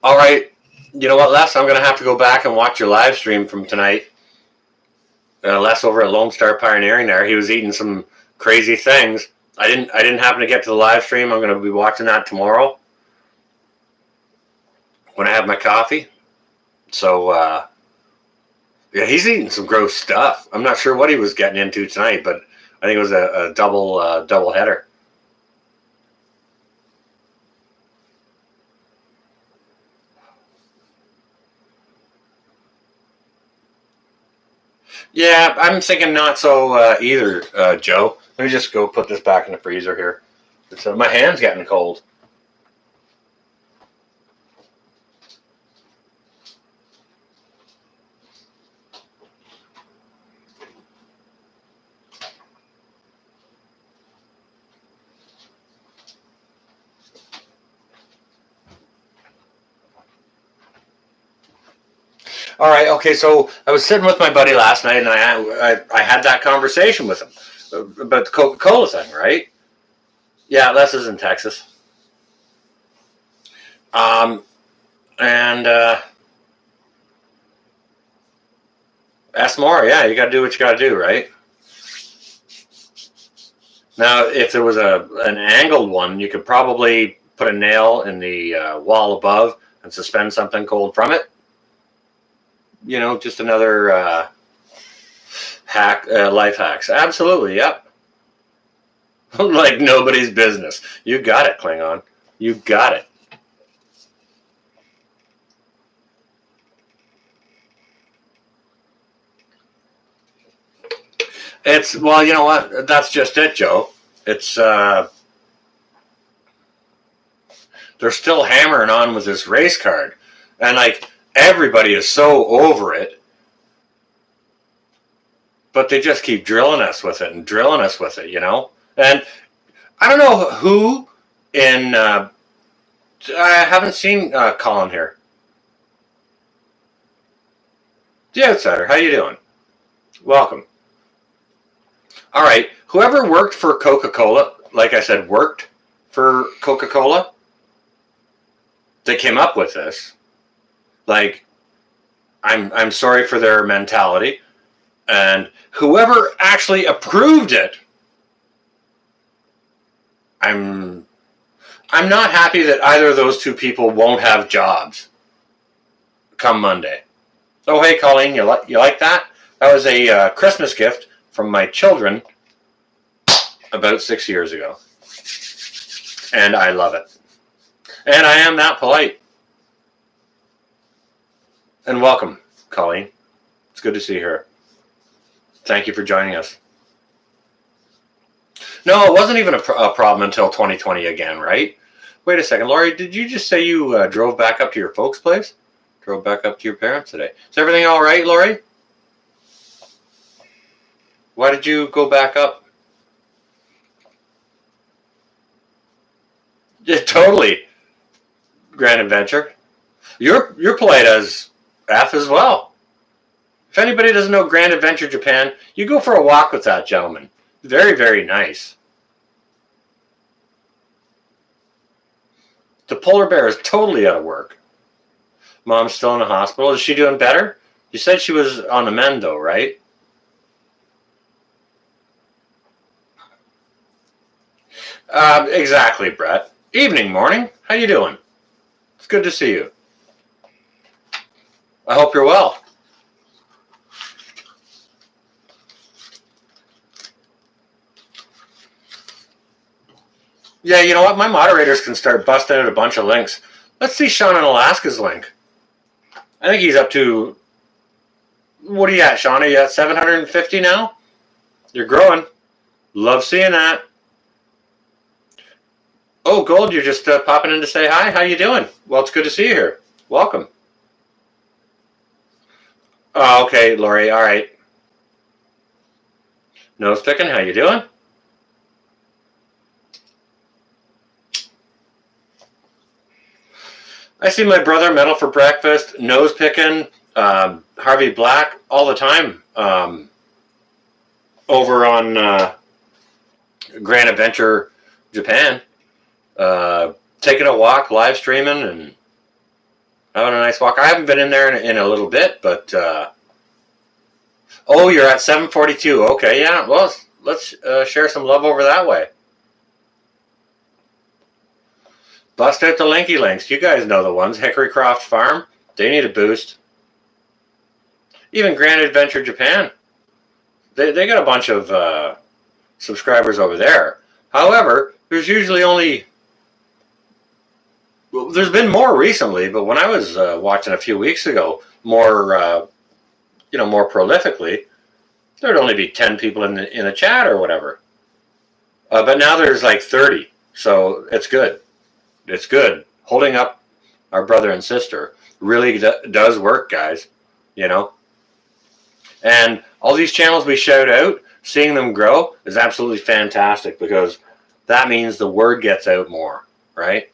All right. You know what, Les? I'm going to have to go back and watch your live stream from tonight. Les over at Lone Star Pioneering there. He was eating some crazy things. I didn't happen to get to the live stream. I'm going to be watching that tomorrow when I have my coffee. So, yeah, he's eating some gross stuff. I'm not sure what he was getting into tonight, but I think it was a double header. Yeah, I'm thinking not so either, Joe. Let me just go put this back in the freezer here. My hand's getting cold. All right, okay, so I was sitting with my buddy last night, and I had that conversation with him about the Coca-Cola thing, right? Yeah, Les is in Texas. And ask more. Yeah, you got to do what you got to do, right? Now, if there was an angled one, you could probably put a nail in the wall above and suspend something cold from it. You know, just another life hacks. Absolutely, yep. Like nobody's business. You got it, Klingon. You got it. Well, you know what? That's just it, Joe. It's they're still hammering on with this race card, and like everybody is so over it, but they just keep drilling us with it and drilling us with it, you know. And I don't know who in. I haven't seen Colin here. The Outsider, how you doing? Welcome. All right, whoever worked for Coca-Cola, like I said, worked for Coca-Cola, they came up with this. Like, I'm sorry for their mentality, and whoever actually approved it, I'm not happy that either of those two people won't have jobs come Monday. Oh, hey, Colleen, you like that? That was a Christmas gift from my children about 6 years ago. And I love it. And I am that polite. And welcome, Colleen. It's good to see her. Thank you for joining us. No, it wasn't even a problem until 2020 again, right? Wait a second, Lori, did you just say you drove back up to your folks' place? Drove back up to your parents today. Is everything all right, Lori? Why did you go back up? Yeah, totally. Grand Adventure. You're polite as F as well. If anybody doesn't know Grand Adventure Japan, you go for a walk with that gentleman. Very, very nice. The polar bear is totally out of work. Mom's still in the hospital. Is she doing better? You said she was on the mend though, right? Exactly, Brett. Evening, morning. How you doing? It's good to see you. I hope you're well. Yeah, you know what? My moderators can start busting out a bunch of links. Let's see Sean in Alaska's link. I think he's up to... What are you at, Sean? Are you at 750 now? You're growing. Love seeing that. Oh, Gold, you're just popping in to say hi. How you doing? Well, it's good to see you here. Welcome. Oh, okay, Lori. All right. Nose picking. How you doing? I see my brother Metal for breakfast, nose picking, Harvey Black all the time over on Grand Adventure Japan, taking a walk, live streaming, and having a nice walk. I haven't been in there in a little bit, but oh, you're at 742. Okay, yeah. Well, let's share some love over that way. Bust out the linky links. You guys know the ones. Hickory Croft Farm. They need a boost. Even Grand Adventure Japan. They got a bunch of subscribers over there. However, there's usually only... Well, there's been more recently, but when I was watching a few weeks ago, more more prolifically, there'd only be 10 people in the chat or whatever. But now there's like 30, so it's good. It's good. Holding up our brother and sister really does work, guys. You know? And all these channels we shout out, seeing them grow is absolutely fantastic because that means the word gets out more, right?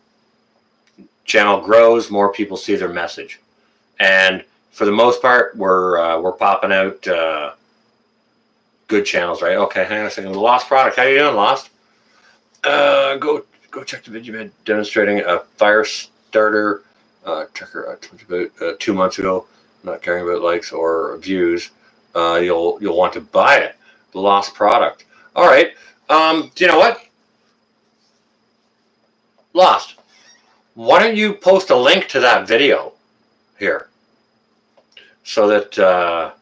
Channel grows, more people see their message. And for the most part, we're popping out good channels, right? Okay, hang on a second. The Lost product. How you doing, Lost? Go check the video demonstrating a fire starter tracker I talked about 2 months ago. Not caring about likes or views. You'll want to buy it. The Lost product. All right. Do you know what? Lost. Why don't you post a link to that video here so that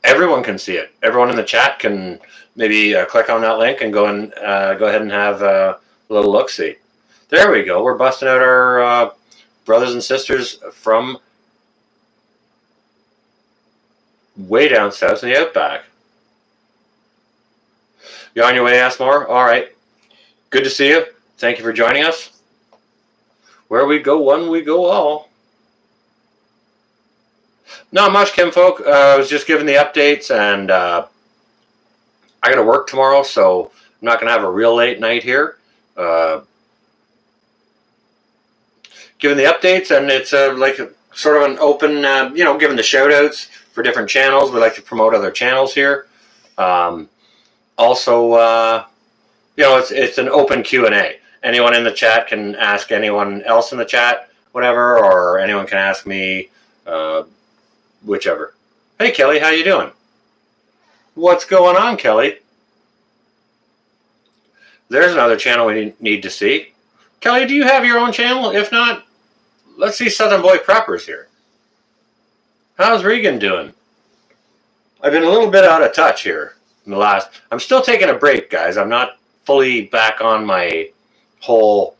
everyone can see it? Everyone in the chat can maybe click on that link and go ahead and have a little look-see. There we go. We're busting out our brothers and sisters from way down south in the outback. You on your way, Asmore? All right. Good to see you. Thank you for joining us. Where we go one, we go all. Not much, Kimfolk. I was just giving the updates, and I got to work tomorrow, so I'm not going to have a real late night here. Giving the updates, and it's like sort of an open, giving the shout outs for different channels. We like to promote other channels here. Also, it's an open Q&A. Anyone in the chat can ask anyone else in the chat, whatever, or anyone can ask me, whichever. Hey, Kelly, how you doing? What's going on, Kelly? There's another channel we need to see. Kelly, do you have your own channel? If not, let's see Southern Boy Preppers here. How's Regan doing? I've been a little bit out of touch here. I'm still taking a break, guys. I'm not fully back on my whole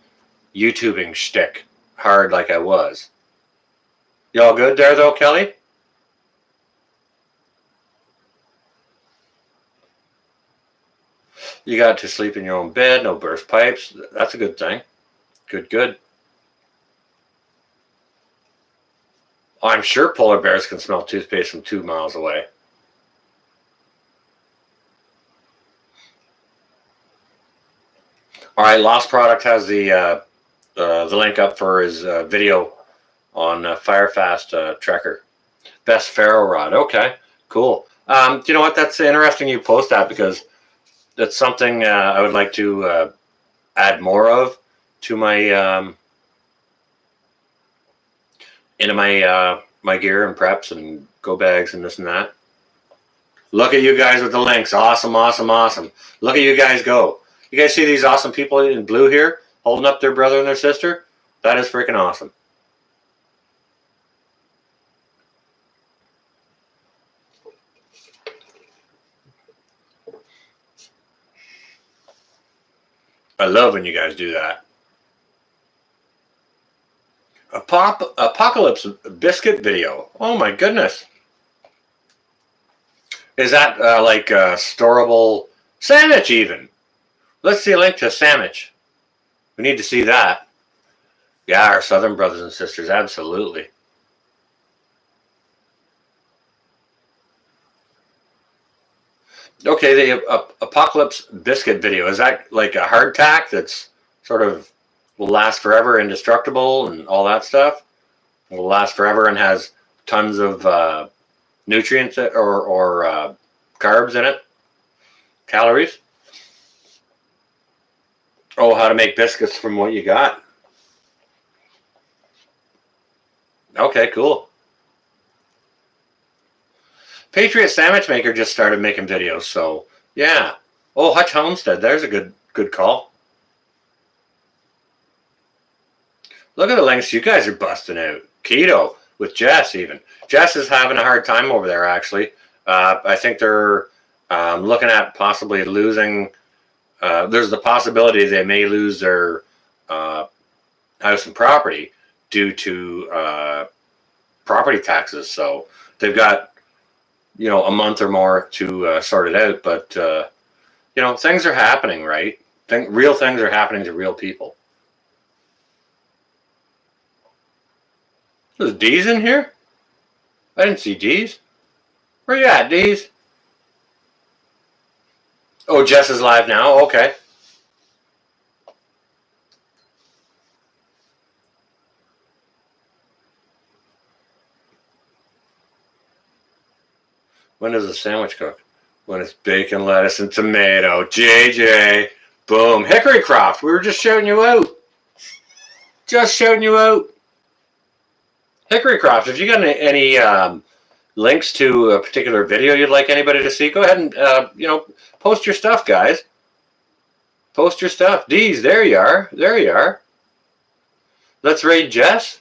YouTubing shtick hard like I was. Y'all good there, though, Kelly? You got to sleep in your own bed, no burst pipes. That's a good thing. Good, good. I'm sure polar bears can smell toothpaste from 2 miles away. All right, Lost Product has the link up for his video on Firefast Trekker. Best ferro rod. Okay, cool. You know what? That's interesting you post that because that's something I would like to add more of to my into my gear and preps and go bags and this and that. Look at you guys with the links. Awesome, awesome, awesome. Look at you guys go. You guys see these awesome people in blue here holding up their brother and their sister? That is freaking awesome. I love when you guys do that. Apocalypse biscuit video. Oh my goodness. Is that like a storable sandwich even? Let's see a link to a sandwich. We need to see that. Yeah, our southern brothers and sisters, absolutely. Okay, the Apocalypse biscuit video. Is that like a hardtack that's sort of will last forever, indestructible, and all that stuff? Will last forever and has tons of nutrients or carbs in it, calories. Oh, how to make biscuits from what you got. Okay, cool. Patriot Sandwich Maker just started making videos, so yeah. Oh, Hutch Homestead, there's a good call. Look at the links you guys are busting out. Keto with Jess even. Jess is having a hard time over there, actually. I think they're looking at possibly losing. There's the possibility they may lose their house and property due to property taxes. So they've got a month or more to sort it out. But things are happening, right? Real things are happening to real people. There's D's in here? I didn't see D's. Where you at, D's? Oh, Jess is live now. Okay. When does a sandwich cook? When it's bacon, lettuce, and tomato. JJ. Boom. Hickory Croft. We were just shouting you out. Just shouting you out. Hickory Croft. If you got any links to a particular video you'd like anybody to see, go ahead and post your stuff, guys. Post your stuff. D's, there you are. There you are. Let's raid Jess.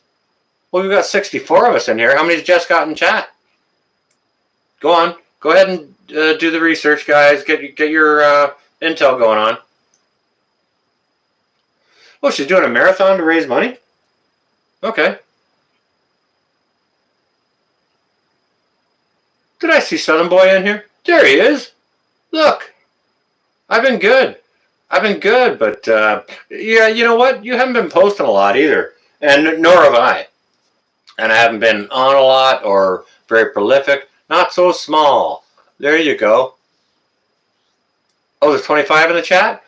Well, we've got 64 of us in here. How many's Jess got in chat? Go on. Go ahead and do the research, guys. Get your intel going on. Oh, she's doing a marathon to raise money? Okay. Did I see Southern Boy in here? There he is. Look. I've been good. But yeah, you know what? You haven't been posting a lot either, and nor have I. And I haven't been on a lot or very prolific. Not so small. There you go. Oh, there's 25 in the chat?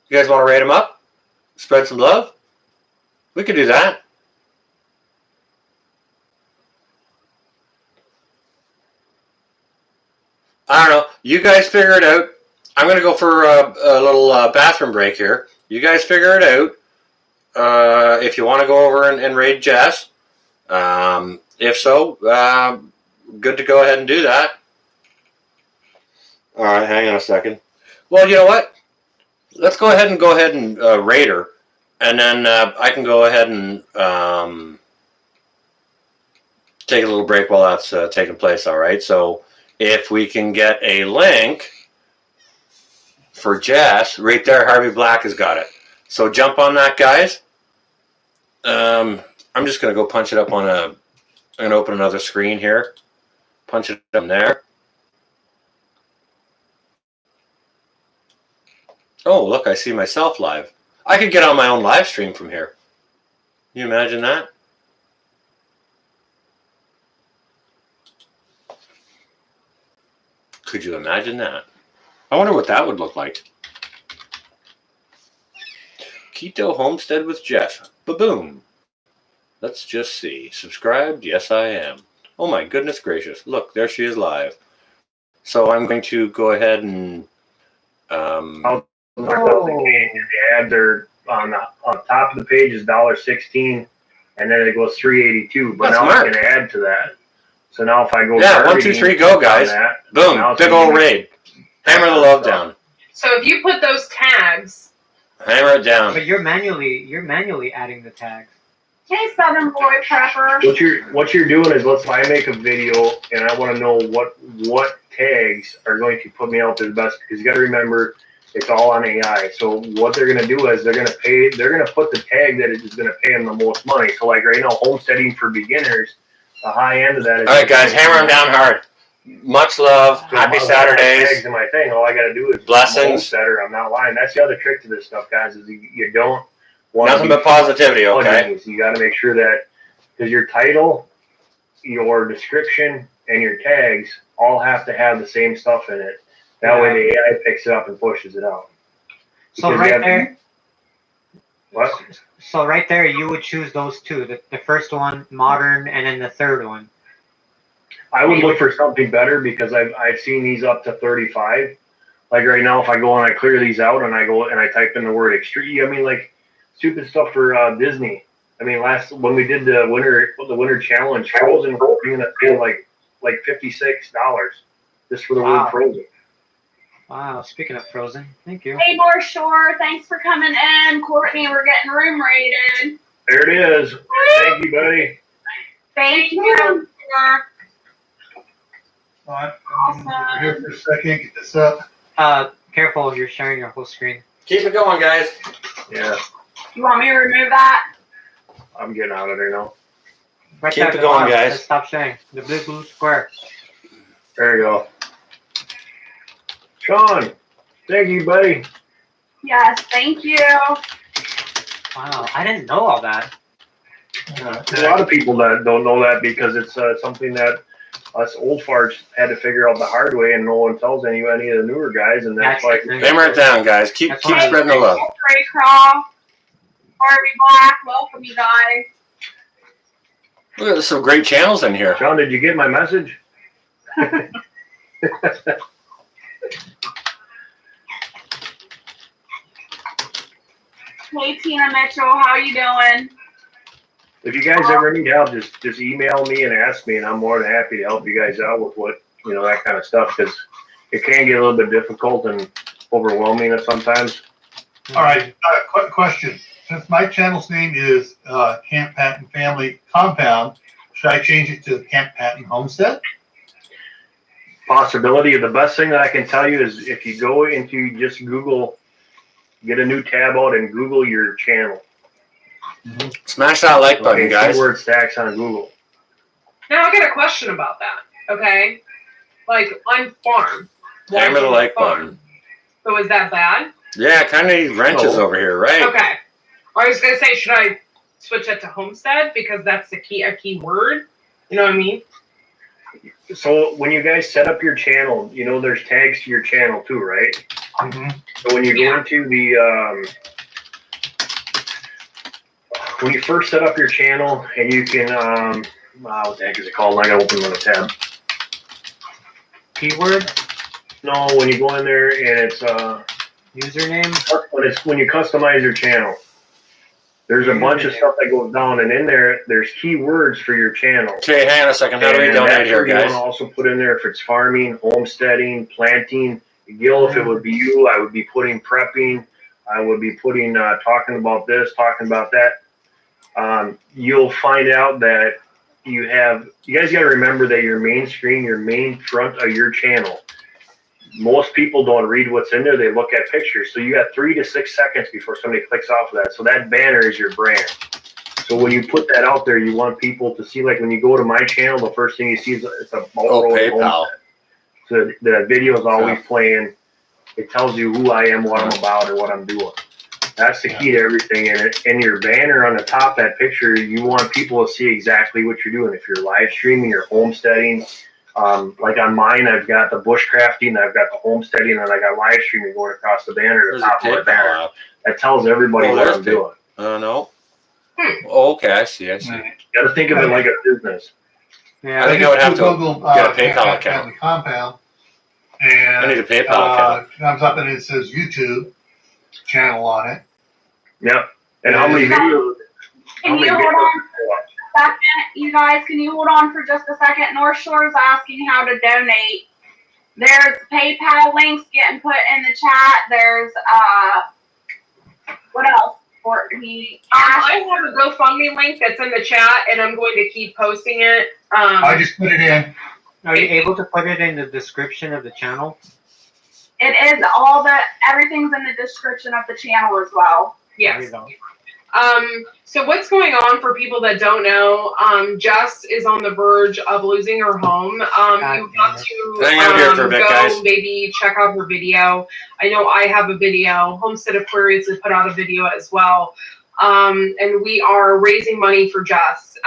You guys want to rate them up? Spread some love? We could do that. I don't know. You guys figure it out. I'm going to go for a little bathroom break here. You guys figure it out. If you want to go over and raid Jess. If so, good to go ahead and do that. All right, hang on a second. Well, you know what? Let's go ahead and raid her. And then I can go ahead and take a little break while that's taking place, all right? So if we can get a link for Jess, right there, Harvey Black has got it. So jump on that, guys. I'm just going to go punch it up on a... I'm going to open another screen here. Punch it up there. Oh, look, I see myself live. I could get on my own live stream from here. Can you imagine that? Could you imagine that? I wonder what that would look like. Keto Homestead with Jeff. Ba-boom. Let's just see. Subscribed? Yes, I am. Oh my goodness gracious. Look, there she is live. So I'm going to go ahead and... The ads are on the top of the page is $1.16, and then it goes $3.82. But now I can add to that. So now if I go, 1, 2, 3, go, guys! Boom! Big old raid. Hammer the love down. So if you put those tags, hammer it down. But you're manually adding the tags. Hey, Southern Boy Prepper. What you're doing is, let's say I make a video and I want to know what tags are going to put me out to the best, because you got to remember it's all on AI. So what they're going to do is they're going to put the tag that is going to pay them the most money. So like right now, homesteading for beginners, the high end of that is... All right, guys, hammer them down hard. Much love. Happy Saturdays. Tags in my thing. All I got to do is blessings. Homesteader. I'm not lying. That's the other trick to this stuff, guys, is you don't want nothing but positivity, okay? So you got to make sure that, because your title, your description, and your tags all have to have the same stuff in it. That way the AI picks it up and pushes it out. So right there. What? So right there, you would choose those two. The first one, modern, and then the third one. I would look for something better, because I've seen these up to 35. Like right now, if I go and I clear these out and I go and I type in the word extreme, I mean, like stupid stuff for Disney. I mean, when we did the winter challenge, Frozen was going to pay like $56 just for the word Frozen. Wow, speaking of Frozen, thank you. Hey, North Shore, thanks for coming in. Courtney, we're getting room rated. There it is. Thank you, buddy. Thank you. I'm here for a second. Get this up. Careful, you're sharing your whole screen. Keep it going, guys. Yeah. You want me to remove that? I'm getting out of there now. Right Keep it going, guys. Stop sharing. The blue square. There you go. Sean, thank you, buddy. Yes, thank you. Wow, I didn't know all that. There's a lot of people that don't know that, because it's something that us old farts had to figure out the hard way, and no one tells any of the newer guys, and that's why. Hammer it down, guys. Keep spreading the love. Trey Craw, Harvey Black, welcome you guys. Look, there's some great channels in here. Sean, did you get my message? Hey, Tina Mitchell, how you doing? If you guys ever need help, just email me and ask me, and I'm more than happy to help you guys out with that kind of stuff, because it can get a little bit difficult and overwhelming at sometimes. All right, quick question. Since my channel's name is Camp Patton Family Compound, should I change it to Camp Patton Homestead? Possibility. The best thing that I can tell you is if you go into just Google, get a new tab out and Google your channel. Smash that like button, guys. Keyword stacks on Google. Now I got a question about that. Okay, like on farm. Hammer the like button. So is that bad? Yeah, kind of need wrenches over here, right? Okay. I was gonna say, should I switch it to homestead, because that's a key word? You know what I mean? So when you guys set up your channel, there's tags to your channel too, right? Mm-hmm. So when you go into the when you first set up your channel, and you can what the heck is it called? I gotta open another tab. Keyword? No, when you go in there and it's username. When you customize your channel, there's a bunch of stuff that goes down, and in there's keywords for your channel. Okay, hang on a second. How do we donate here, guys? You want to also put in there if it's farming, homesteading, planting. Gil, if it would be you, I would be putting prepping. I would be putting talking about this, talking about that. You'll find out that you guys got to remember that your main screen, your main front of your channel, most people don't read what's in there. They look at pictures. So you got 3 to 6 seconds before somebody clicks off of that. So that banner is your brand. So when you put that out there, you want people to see, like when you go to my channel, the first thing you see is it's a PayPal. So the video is always playing. It tells you who I am, what I'm about, or what I'm doing. That's the key to everything. And your banner on the top, that picture, you want people to see exactly what you're doing. If you're live streaming, you're homesteading. Like on mine, I've got the bushcrafting, I've got the homesteading, and I got live streaming going across the banner, the There's top a of the PayPal banner. app. That tells everybody what there's I'm doing. No. Oh, okay, I see. You got to think of it like a business. Yeah. I think I would have to Google, get a Camp PayPal Pat account. Family Compound, and I need a PayPal account. comes up and it says YouTube channel on it. Yep. And how many videos? Can you hold on for a second, you guys? Can you hold on for just a second? North Shore's asking how to donate. There's PayPal links getting put in the chat. There's what else? I have a GoFundMe link that's in the chat, and I'm going to keep posting it. I just put it in. Are you able to put it in the description of the channel? It is everything's in the description of the channel as well. Yes. There you go. So what's going on for people that don't know? Jess is on the verge of losing her home. You have to Hang out here for a bit, go guys. maybe check out her video. I know I have a video. Homestead Aquarius has put out a video as well. And we are raising money for Jess.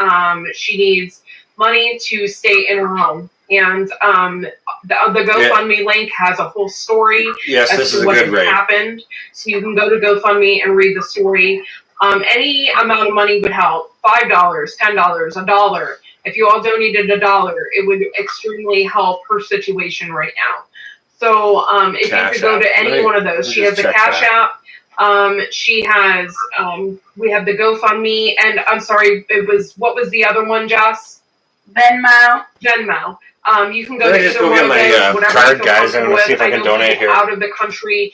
She needs money to stay in her home. And the GoFundMe link has a whole story Yes, as this to is a what good rate. happened. So you can go to GoFundMe and read the story. Any amount of money would help. $5, $10, $1. If you all donated $1, it would extremely help her situation right now. So if Cash you could go App. to any Let me- one of those, she has the check Cash that. App. She has. We have the GoFundMe, and I'm sorry, what was the other one, Jess? Venmo. Venmo. You can go Let me to just either go one get of my, those, whatever card, you feel guys, and comfortable let's see if I with. can know donate people here. out of the country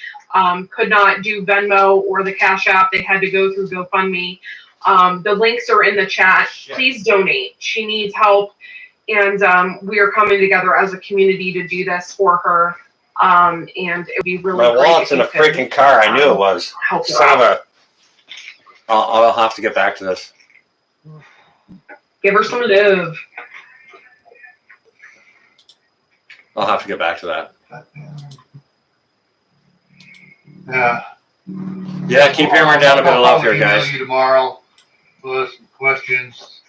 could not do Venmo or the Cash App. They had to go through GoFundMe. The links are in the chat. Please donate. She needs help, and we are coming together as a community to do this for her. And it would be really My great wallet's if in you a could, freaking car. I knew it was. help her Son of out. a. I'll have to get back to this. Give her some love. I'll have to get back to that. Yeah. Yeah, keep hammering down a bit of love here, I'll email guys. you tomorrow with some questions.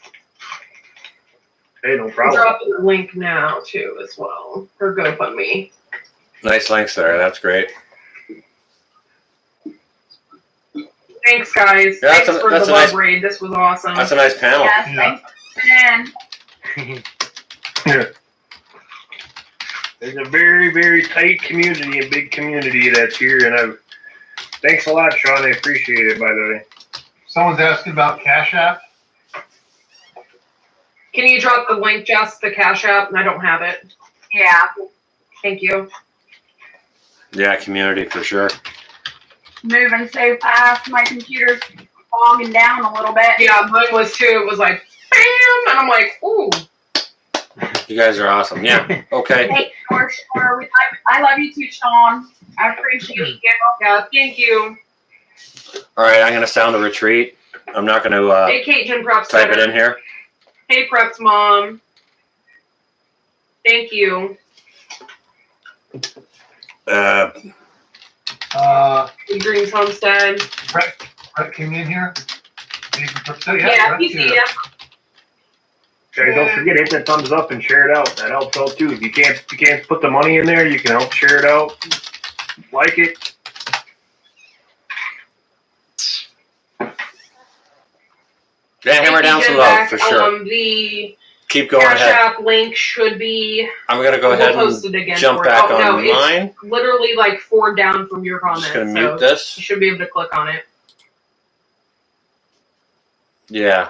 Hey, no I'm problem. dropping the link now too, as well. Her GoFundMe. Nice links there. That's great. Thanks, guys. Yeah, Thanks for the that's a love nice- raid. This was awesome. That's a nice panel. Yes, Yeah. thanks for coming in. There's a very, very tight community, a big community that's here, and thanks a lot, Sean. I appreciate it, by the way. Someone's asking about Cash App. Can you drop the link, Jess, the Cash App? I don't have it. Yeah. Thank you. Yeah, community for sure. Moving so fast, my computer's bogging down a little bit. Yeah, mine was too. It was like, bam! And I'm like, ooh. You guys are awesome. Yeah. Okay. Hey, North Shore, I love you too, Sean. I appreciate you. Yeah, thank you. All right. I'm gonna sound a retreat. I'm not gonna Hey, Kate, Jen Preps. type it in here. Hey, Preps Mom. Thank you. Greens Homestead. Brett came in here. Yeah, Brett's he's here. here. Guys, don't forget, hit that thumbs up and share it out. That helps out too. If you can't put the money in there, you can help share it out. Like it. Yeah, hammer down some love for sure. The Keep going Cash ahead. App link should be. I'm gonna go ahead We'll post and it again jump for it. back Oh, no, on it's mine. literally like 4 down from your I'm comment. just gonna so mute this. you should be able to click on it. Yeah.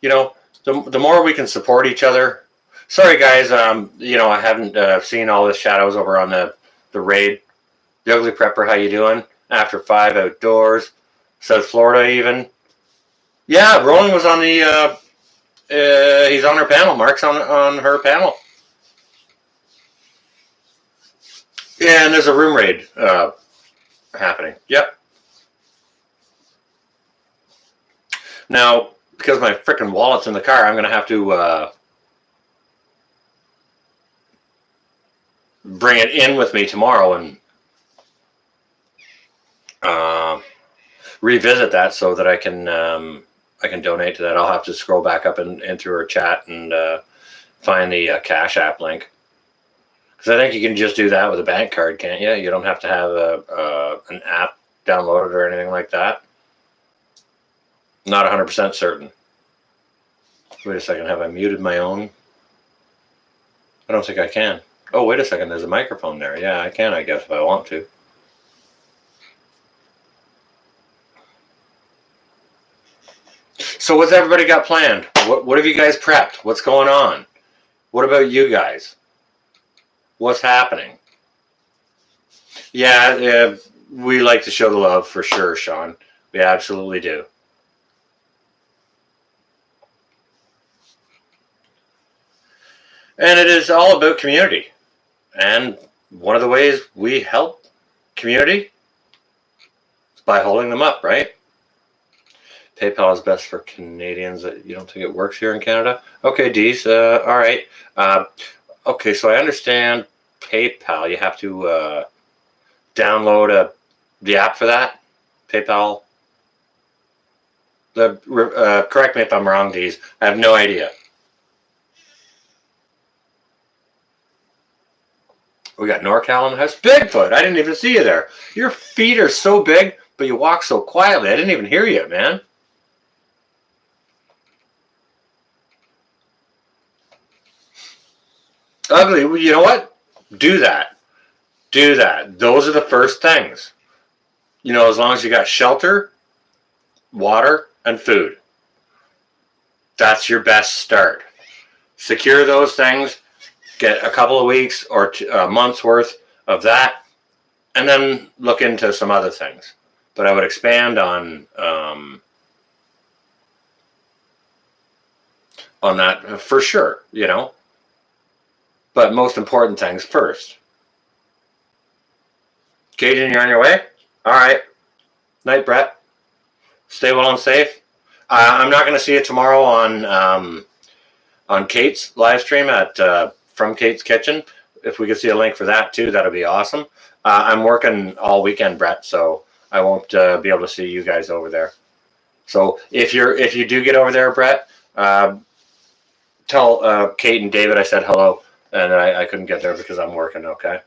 You know, the more we can support each other. Sorry, guys. You know, I haven't seen all the shadows over on the raid. The Ugly Prepper, how you doing? After 5 outdoors, South Florida even. Yeah, Rolling was on the. He's on her panel. Mark's on her panel. Yeah, and there's a room raid happening. Yep. Now, because my freaking wallet's in the car, I'm going to have to bring it in with me tomorrow and revisit that so that I can donate to that. I'll have to scroll back up and through our chat and find the Cash App link. Because I think you can just do that with a bank card, can't you? You don't have to have an app downloaded or anything like that. Not 100% certain. Wait a second, have I muted my own? I don't think I can. Oh, wait a second, there's a microphone there. Yeah, I can, I guess, if I want to. So what's everybody got planned? What have you guys prepped? What's going on? What about you guys? What's happening? Yeah, we like to show the love for sure, Sean. We absolutely do. And it is all about community. And one of the ways we help community is by holding them up, right? PayPal is best for Canadians. You don't think it works here in Canada? Okay, Dees. All right. Okay, so I understand PayPal. You have to download the app for that. PayPal. Correct me if I'm wrong, Dees. I have no idea. We got NorCal in the house. Bigfoot, I didn't even see you there. Your feet are so big, but you walk so quietly. I didn't even hear you, man. Ugly, you know what? Do that. Do that. Those are the first things. You know, as long as you got shelter, water, and food. That's your best start. Secure those things. Get a couple of weeks or a month's worth of that, and then look into some other things. But I would expand on that for sure, you know. But most important things first. Cajun, you're on your way? All right. Night, Brett. Stay well and safe. I'm not going to see you tomorrow on Kate's live stream at From Kate's Kitchen. If we could see a link for that too, that'd be awesome. I'm working all weekend, Brett, so I won't be able to see you guys over there. So if you do get over there, Brett, tell Kate and David I said hello, and I couldn't get there because I'm working. Okay.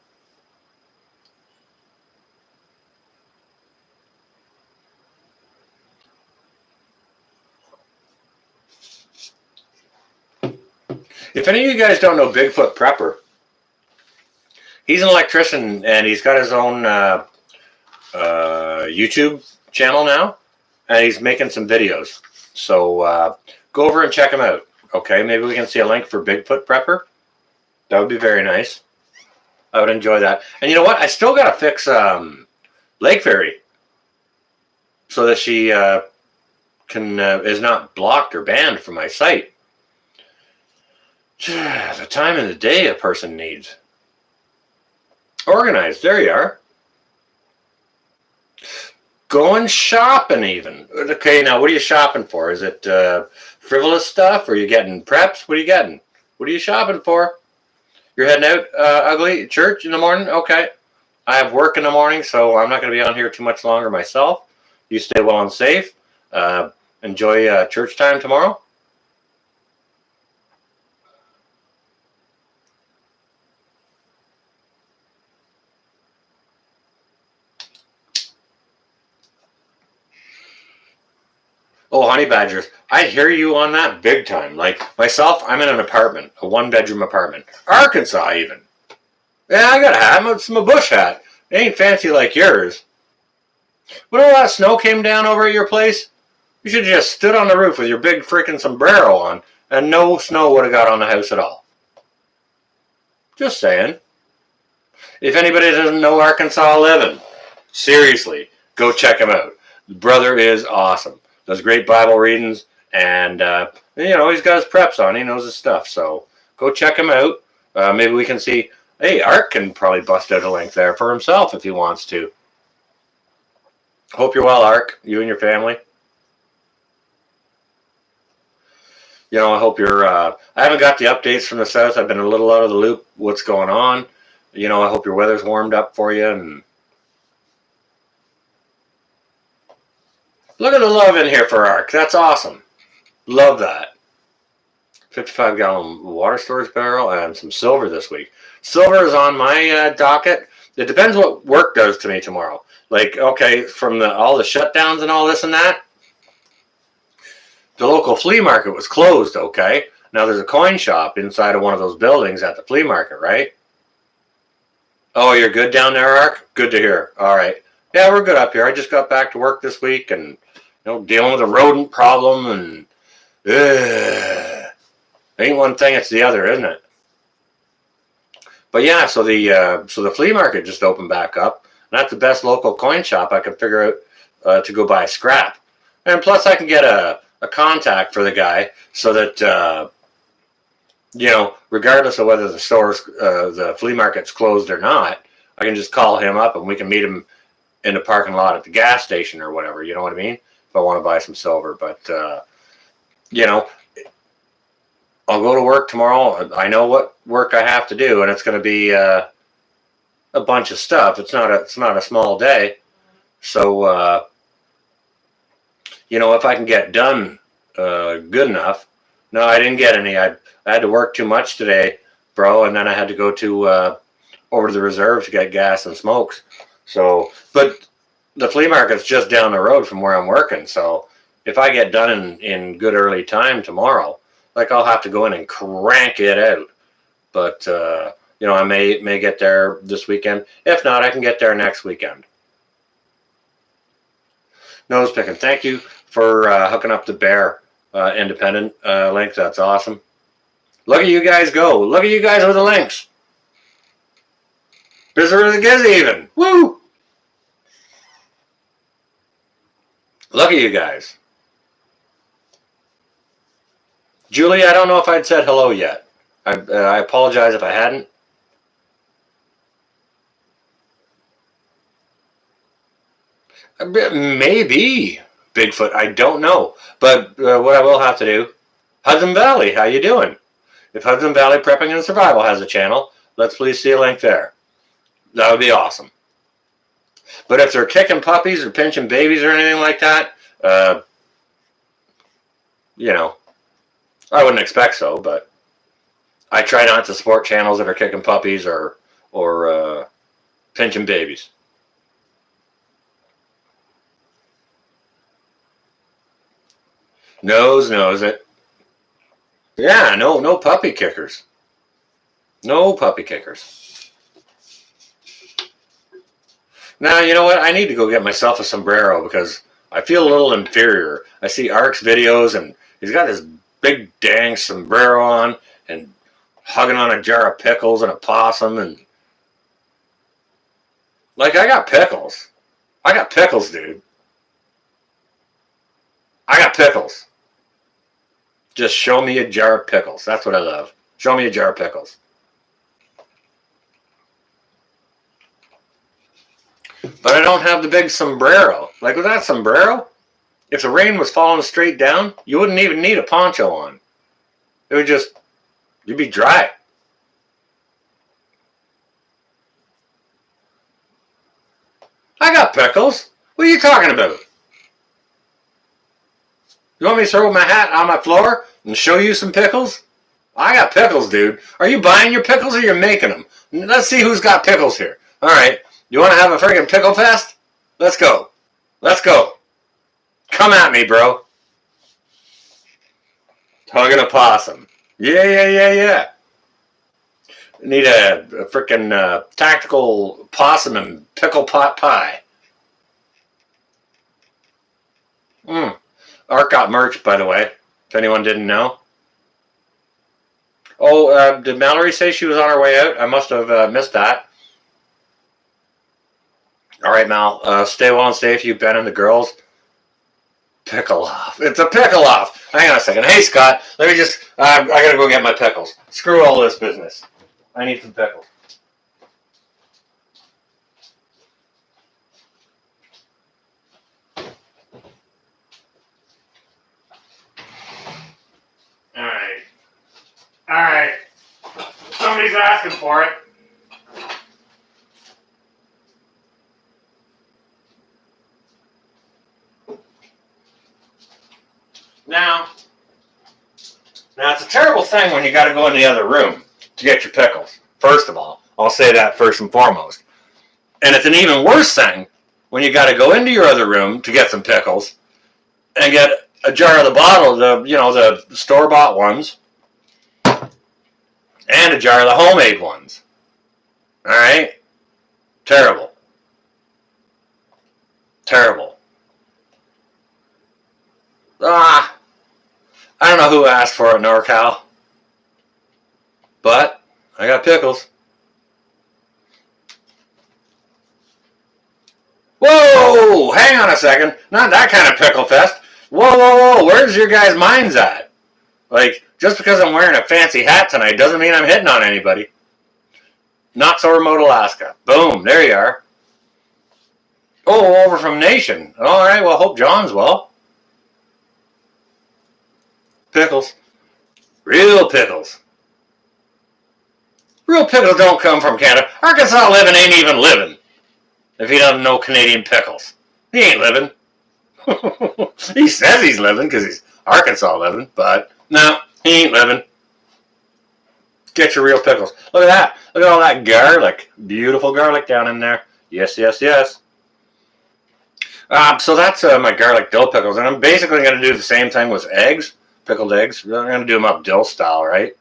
If any of you guys don't know Bigfoot Prepper, he's an electrician and he's got his own YouTube channel now, and he's making some videos. So go over and check him out. Okay, maybe we can see a link for Bigfoot Prepper. That would be very nice. I would enjoy that. And you know what? I still got to fix Lake Fairy so that she is not blocked or banned from my site. The time of the day a person needs. Organized. There you are. Going shopping even. Okay, now what are you shopping for? Is it frivolous stuff? Or are you getting preps? What are you getting? What are you shopping for? You're heading out, Ugly, church in the morning? Okay. I have work in the morning, so I'm not going to be on here too much longer myself. You stay well and safe. Enjoy church time tomorrow. Oh, honey badgers, I hear you on that big time. Like myself, I'm in an apartment, a one-bedroom apartment. Arkansas, even. Yeah, I got a hat. It's my bush hat. It ain't fancy like yours. When all that snow came down over at your place, you should have just stood on the roof with your big freaking sombrero on, and no snow would have got on the house at all. Just saying. If anybody doesn't know Arkansas Living, seriously, go check him out. The brother is awesome. Does great Bible readings, and you know, he's got his preps on. He knows his stuff. So go check him out. Maybe we can see Hey, Art can probably bust out a link there for himself if he wants to. Hope you're well, Ark. You and your family. You know, I hope you're. I haven't got the updates from the south. I've been a little out of the loop. What's going on? You know, I hope your weather's warmed up for you. And look at the love in here for Ark. That's awesome. Love that. 55-gallon water storage barrel and some silver this week. Silver is on my docket. It depends what work does to me tomorrow. Like, okay, from all the shutdowns and all this and that, the local flea market was closed, okay? Now there's a coin shop inside of one of those buildings at the flea market, right? Oh, you're good down there, Ark? Good to hear. All right. Yeah, we're good up here. I just got back to work this week and, you know, dealing with a rodent problem and ain't one thing, it's the other, isn't it? But yeah, so the flea market just opened back up. And that's the best local coin shop I can figure out to go buy scrap. And plus I can get a contact for the guy so that, you know, regardless of whether the flea market's closed or not, I can just call him up and we can meet him in the parking lot at the gas station or whatever, you know what I mean? If I want to buy some silver. But, you know, I'll go to work tomorrow. I know what work I have to do, and it's going to be a bunch of stuff. It's not a small day. So, you know, if I can get done good enough. No, I didn't get any. I had to work too much today, bro, and then I had to go to over to the reserve to get gas and smokes. So, but the flea market's just down the road from where I'm working. So if I get done in good early time tomorrow, like I'll have to go in and crank it out. But you know, I may get there this weekend. If not, I can get there next weekend. Nose picking. Thank you for hooking up the Bear independent link. That's awesome. Look at you guys go. Look at you guys with the links. Bizarre as a giz even. Woo! Look at you guys. Julie, I don't know if I'd said hello yet. I apologize if I hadn't. Maybe Bigfoot. I don't know. But what I will have to do, Hudson Valley, how you doing? If Hudson Valley Prepping and Survival has a channel, let's please see a link there. That would be awesome. But if they're kicking puppies or pinching babies or anything like that, you know, I wouldn't expect so, but I try not to support channels that are kicking puppies or pinching babies. Knows it. Yeah, no puppy kickers. No puppy kickers. Now, you know what? I need to go get myself a sombrero because I feel a little inferior. I see Ark's videos and he's got this big dang sombrero on and hugging on a jar of pickles and a possum and like I got pickles. I got pickles, dude. I got pickles. Just show me a jar of pickles. That's what I love. Show me a jar of pickles. But I don't have the big sombrero. Like with that sombrero, if the rain was falling straight down, you wouldn't even need a poncho on. It would just, you'd be dry. I got pickles. What are you talking about? You want me to throw my hat on my floor and show you some pickles? I got pickles, dude. Are you buying your pickles or you're making them? Let's see who's got pickles here. All right. You want to have a friggin' pickle fest? Let's go. Let's go. Come at me, bro. Hugging a possum. Yeah. Need a frickin' tactical possum and pickle pot pie. Art got merch, by the way, if anyone didn't know. Oh, did Mallory say she was on her way out? I must have missed that. All right, Mal. Stay well and safe. You, Ben, and the girls. Pickle off. It's a pickle off. Hang on a second. Hey, Scott. Let me just... I gotta go get my pickles. Screw all this business. I need some pickles. All right. All right. Somebody's asking for it. Now it's a terrible thing when you got to go in the other room to get your pickles. First of all, I'll say that first and foremost. And it's an even worse thing when you got to go into your other room to get some pickles and get a jar of the bottle, the store-bought ones, and a jar of the homemade ones. All right? Terrible. Terrible. I don't know who asked for it, NorCal. But I got pickles. Whoa! Hang on a second. Not that kind of pickle fest. Whoa. Where's your guys' minds at? Like, just because I'm wearing a fancy hat tonight doesn't mean I'm hitting on anybody. Not so remote Alaska. Boom. There you are. Oh, over from Nation. All right. Well, hope John's well. Pickles. Real pickles. Real pickles don't come from Canada. Arkansas living ain't even living. If he doesn't know Canadian pickles. He ain't living. He says he's living because he's Arkansas living, but no, he ain't living. Get your real pickles. Look at that. Look at all that garlic. Beautiful garlic down in there. Yes. So that's my garlic dill pickles, and I'm basically going to do the same thing with eggs, pickled eggs. I'm going to do them up dill style, right?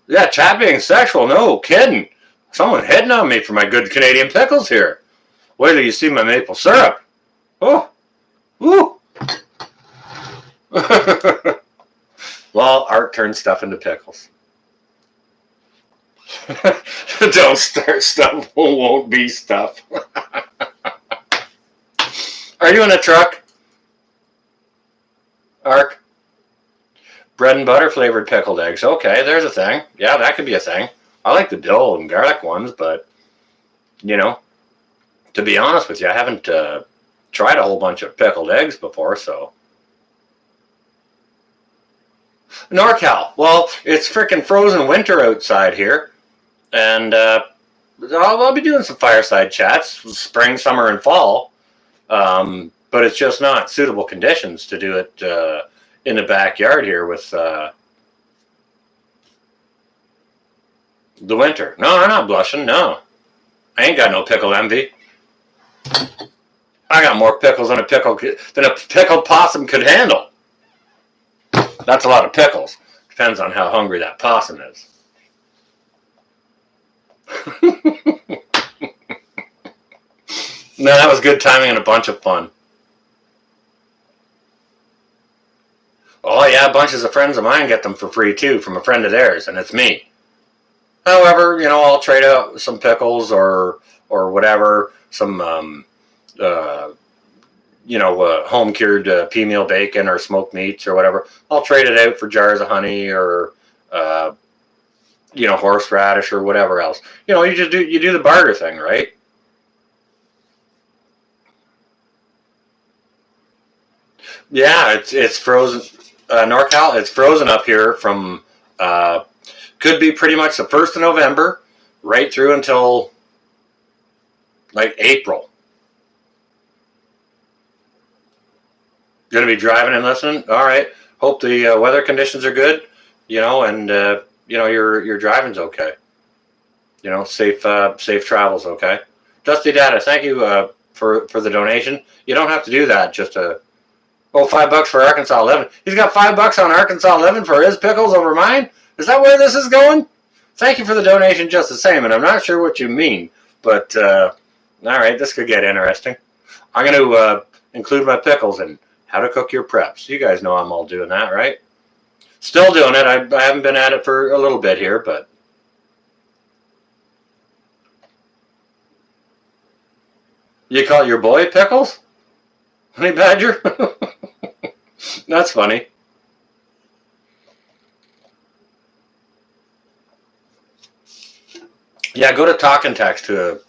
Yeah, chat being sexual. No kidding. Someone hitting on me for my good Canadian pickles here. Wait till you see my maple syrup. Oh, woo. Well, Art turned stuff into pickles. Don't start stuff, won't be stuff. Are you in a truck? Ark? Bread and butter flavored pickled eggs. Okay, there's a thing. Yeah, that could be a thing. I like the dill and garlic ones, but, to be honest with you, I haven't tried a whole bunch of pickled eggs before, so. NorCal. Well, it's frickin' frozen winter outside here, and I'll be doing some fireside chats, spring, summer, and fall, but it's just not suitable conditions to do it in the backyard here with the winter. No, I'm not blushing. No, I ain't got no pickle envy. I got more pickles than a pickled possum could handle. That's a lot of pickles. Depends on how hungry that possum is. No, that was good timing and a bunch of fun. Oh yeah, bunches of friends of mine get them for free too from a friend of theirs, and it's me. However, I'll trade out some pickles or whatever, some home cured pea meal bacon or smoked meats or whatever. I'll trade it out for jars of honey or horseradish or whatever else. You do the barter thing, right? Yeah, it's frozen. NorCal, it's frozen up here from could be pretty much the 1st of November right through until like April. Going to be driving and listening. All right. Hope the weather conditions are good. And your driving's okay. Safe travels. Okay. Dusty Data, thank you for the donation. You don't have to do that. Just $5 for Arkansas 11. He's got $5 on Arkansas 11 for his pickles over mine. Is that where this is going? Thank you for the donation just the same, and I'm not sure what you mean, but all right, this could get interesting. I'm going to include my pickles in how to cook your preps. You guys know I'm all doing that, right? Still doing it. I haven't been at it for a little bit here, but you call your boy Pickles? Honey Badger? That's funny. Yeah, go to Talk and Text to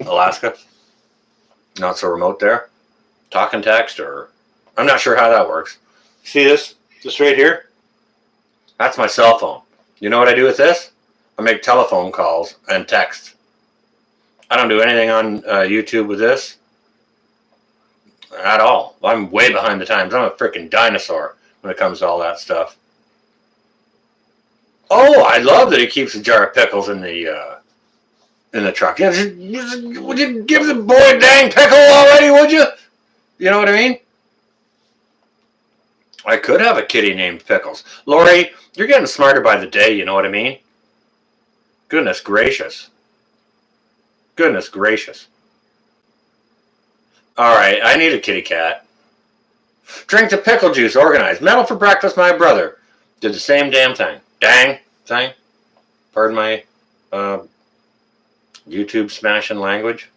Alaska. Not so remote there. Talk and Text, or I'm not sure how that works. See this? This right here? That's my cell phone. You know what I do with this? I make telephone calls and text. I don't do anything on YouTube with this at all. I'm way behind the times. I'm a freaking dinosaur when it comes to all that stuff. Oh, I love that he keeps a jar of pickles in the truck. Yeah, would you give the boy a dang pickle already, would you? You know what I mean? I could have a kitty named Pickles. Lori, you're getting smarter by the day, you know what I mean? Goodness gracious. Goodness gracious. Alright, I need a kitty cat. Drink the pickle juice, organized. Metal for breakfast, my brother. Did the same damn thing. Dang thing. Pardon my YouTube smashing language.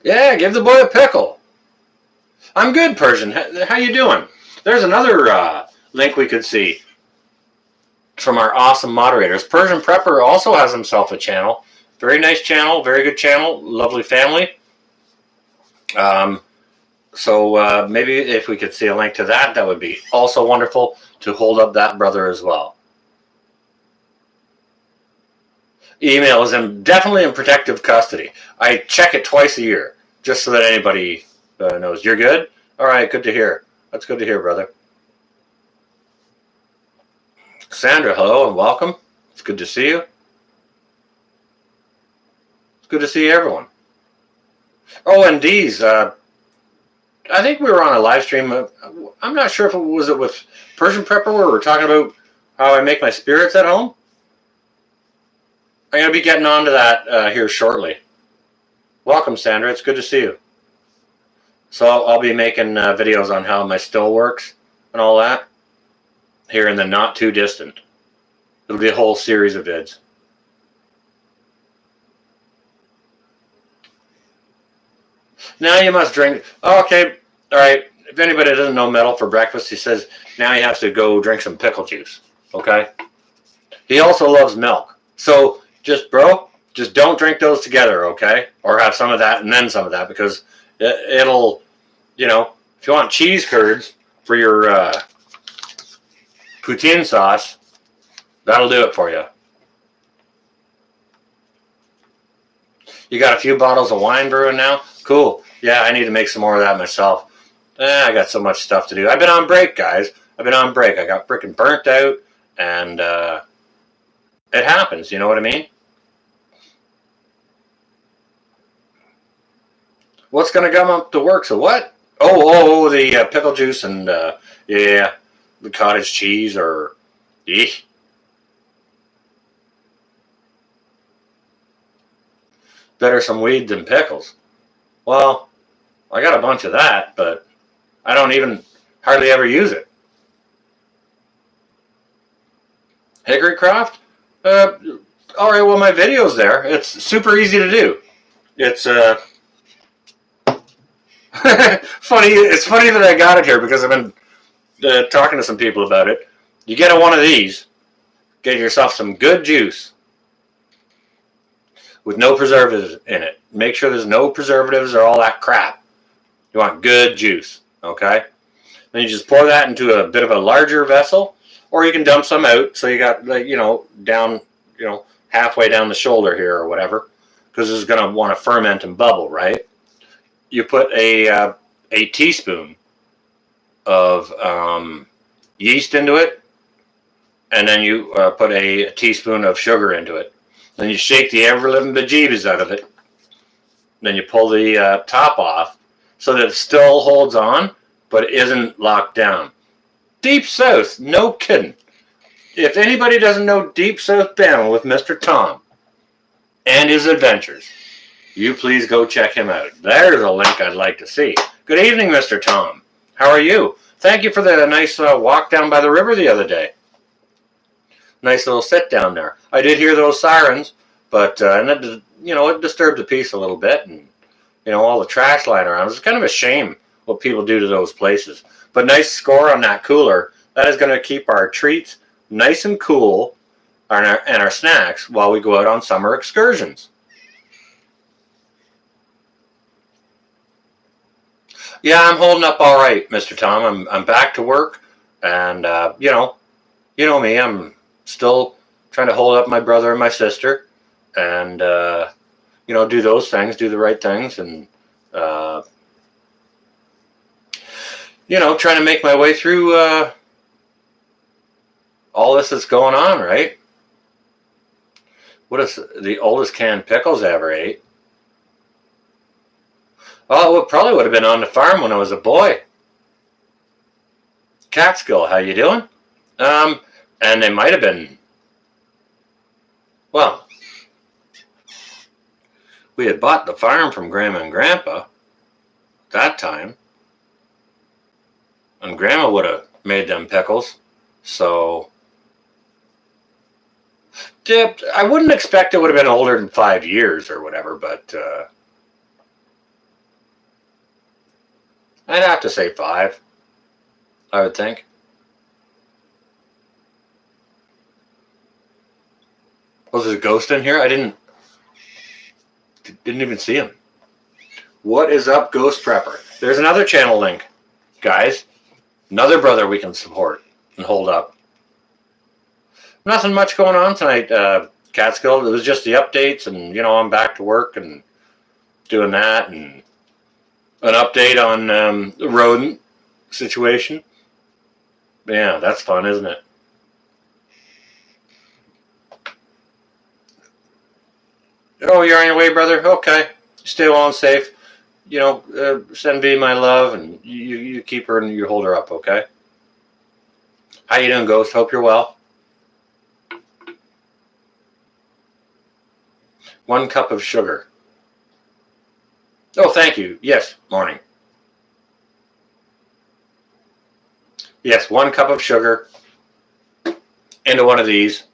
Yeah, give the boy a pickle. I'm good, Persian. How you doing? There's another link we could see from our awesome moderators. Persian Prepper also has himself a channel. Very nice channel, very good channel, lovely family. So maybe if we could see a link to that, that would be also wonderful to hold up that brother as well. Email is definitely in protective custody. I check it twice a year, just so that anybody knows. You're good? All right, good to hear. That's good to hear, brother. Sandra, hello and welcome. It's good to see you. It's good to see everyone. Oh, and Dee's, I think we were on a live stream. I'm not sure if it was with Persian Prepper where we're talking about how I make my spirits at home. I'm going to be getting on to that here shortly. Welcome, Sandra. It's good to see you. So I'll be making videos on how my still works and all that here in the not too distant. It'll be a whole series of vids. Now you must drink. Oh, okay. All right. If anybody doesn't know Metal for breakfast, he says now he has to go drink some pickle juice. Okay. He also loves milk. So just don't drink those together. Okay. Or have some of that and then some of that, because it'll, you know, if you want cheese curds for your poutine sauce, that'll do it for you. You got a few bottles of wine brewing now? Cool. Yeah, I need to make some more of that myself. I got so much stuff to do. I've been on break, guys. I've been on break. I got freaking burnt out, and it happens. You know what I mean? What's going to come up to work? So what? Oh, the pickle juice and, yeah, the cottage cheese or, eeh. Better some weed than pickles. Well, I got a bunch of that, but I don't even hardly ever use it. Hickory Craft? All right, well, my video's there. It's super easy to do. It's funny. It's funny that I got it here because I've been talking to some people about it. You get one of these, get yourself some good juice with no preservatives in it. Make sure there's no preservatives or all that crap. You want good juice, okay? Then you just pour that into a bit of a larger vessel, or you can dump some out. So you got, like, down, halfway down the shoulder here or whatever, because it's going to want to ferment and bubble, right? You put a teaspoon of yeast into it, and then you put a teaspoon of sugar into it. Then you shake the ever-living bejeebus out of it. Then you pull the top off so that it still holds on, but isn't locked down. Deep South, no kidding. If anybody doesn't know Deep South Bama with Mr. Tom and his adventures, you please go check him out. There's a link I'd like to see. Good evening, Mr. Tom. How are you? Thank you for the nice walk down by the river the other day. Nice little sit down there. I did hear those sirens, but and it disturbed the peace a little bit, and all the trash lying around. It's kind of a shame what people do to those places. But nice score on that cooler. That is going to keep our treats nice and cool, and our snacks while we go out on summer excursions. Yeah, I'm holding up all right, Mr. Tom. I'm back to work, and you know me. I'm still trying to hold up my brother and my sister, and do those things, do the right things, and uh, trying to make my way through all this that's going on. Right? What is the oldest canned pickles I ever ate? Oh, it probably would have been on the farm when I was a boy. Catskill, how you doing? Um, and they might have been. Well, we had bought the farm from Grandma and Grandpa that time, and Grandma would have made them pickles. So, I wouldn't expect it would have been older than 5 years or whatever, but I'd have to say 5. I would think. Was there a ghost in here? I didn't even see him. What is up, Ghost Prepper? There's another channel link, guys. Another brother we can support and hold up. Nothing much going on tonight, Catskill. It was just the updates, and I'm back to work and doing that, and an update on the rodent situation. Yeah, that's fun, isn't it? Oh, you're on your way, brother? Okay. Stay well and safe. Send V my love, and you keep her and you hold her up, okay? How you doing, Ghost? Hope you're well. 1 cup of sugar. Oh, thank you. Yes, morning. Yes, 1 cup of sugar into one of these.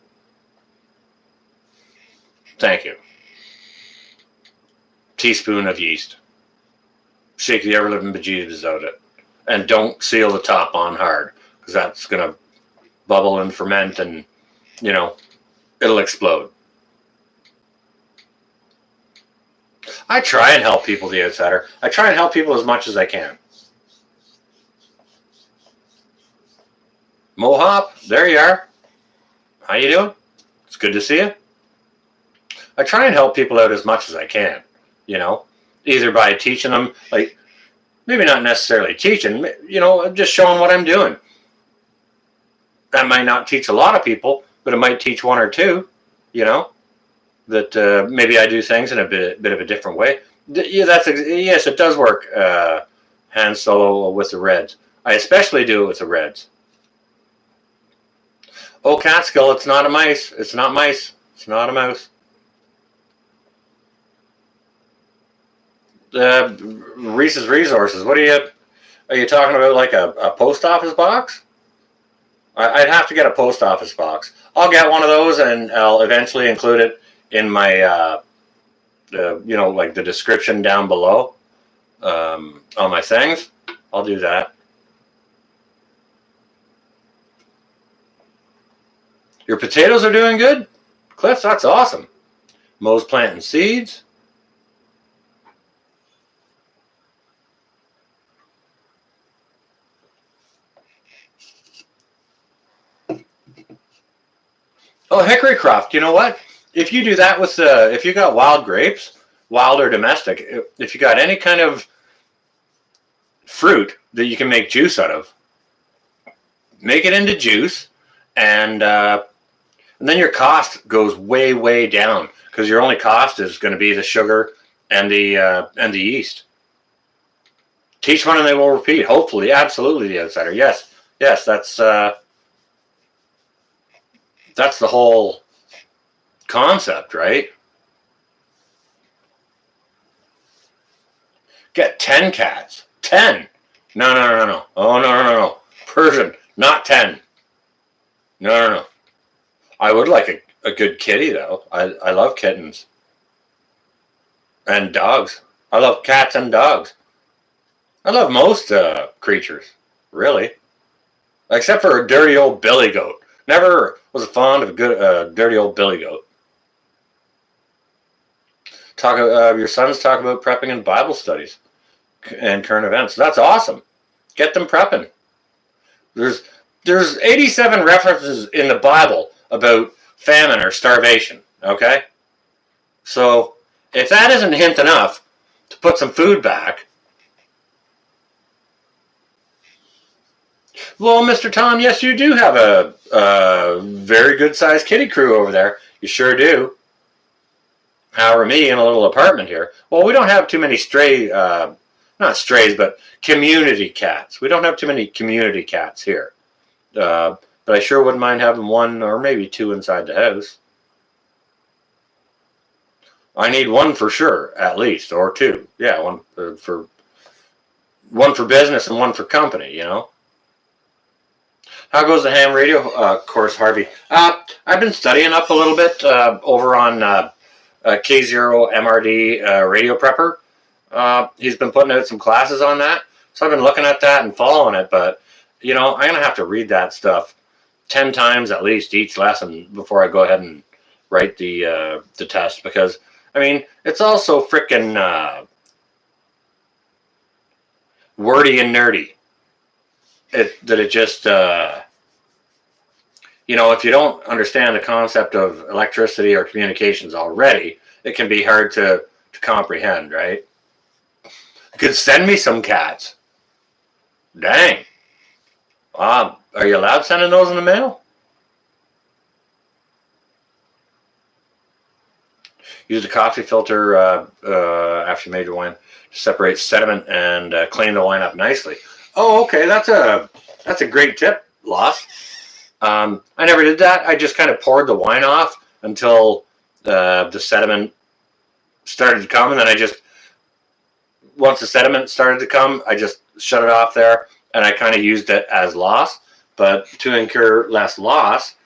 Thank you. Teaspoon of yeast. Shake the ever-living bejesus out of it. And don't seal the top on hard, because that's going to bubble and ferment, and, it'll explode. I try and help people, the Outsider. I try and help people as much as I can. Mohop, there you are. How you doing? It's good to see you. I try and help people out as much as I can, either by teaching them, like, maybe not necessarily teaching, just showing what I'm doing. That might not teach a lot of people, but it might teach 1 or 2, that maybe I do things in a bit of a different way. Yeah, yes, it does work, Han Solo, with the Reds. I especially do it with the Reds. Oh, Catskill, it's not a mice. It's not mice. It's not a mouse. Reese's Resources. What are you talking about, like a post office box? I'd have to get a post office box. I'll get one of those, and I'll eventually include it in my, like the description down below on my things. I'll do that. Your potatoes are doing good? Cliff, that's awesome. Mo's planting seeds. Oh, hickory croft. You know what? If you do that with if you got wild grapes, wild or domestic, if you got any kind of fruit that you can make juice out of, make it into juice, and then your cost goes way, way down, because your only cost is going to be the sugar and the yeast. Teach one and they will repeat. Hopefully, absolutely, the Outsider. Yes, that's the whole concept, right? Get 10 cats. 10. No. Oh, no. Persian, not 10. No. I would like a good kitty, though. I love kittens. And dogs. I love cats and dogs. I love most creatures, really. Except for a dirty old billy goat. Never was fond of a good dirty old billy goat. Your sons talk about prepping and Bible studies. and current events. That's awesome. Get them prepping. There's 87 references in the Bible about famine or starvation. Okay, so if that isn't hint enough to put some food back, well, Mr. Tom, yes, you do have a very good sized kitty crew over there. You sure do. However, me in a little apartment here, well, we don't have too many not strays, but community cats. We don't have too many community cats here. But I sure wouldn't mind having one or maybe two inside the house. I need one for sure, at least, or two. Yeah, one for business and one for company, you know. How goes the ham radio course, Harvey? I've been studying up a little bit over on K0 MRD Radio Prepper. He's been putting out some classes on that. So I've been looking at that and following it. But, you know, I'm going to have to read that stuff 10 times at least each lesson before I go ahead and write the test. Because, I mean, it's all so freaking wordy and nerdy. It just, you know, if you don't understand the concept of electricity or communications already, it can be hard to comprehend, right? You could send me some cats. Dang. Are you allowed sending those in the mail? Use a coffee filter after you made your wine to separate sediment and clean the wine up nicely. Oh, okay. That's a great tip, Lost. I never did that. I just kind of poured the wine off until the sediment started to come, and then once the sediment started to come, I just shut it off there, and I kind of used it as loss. But to incur less loss,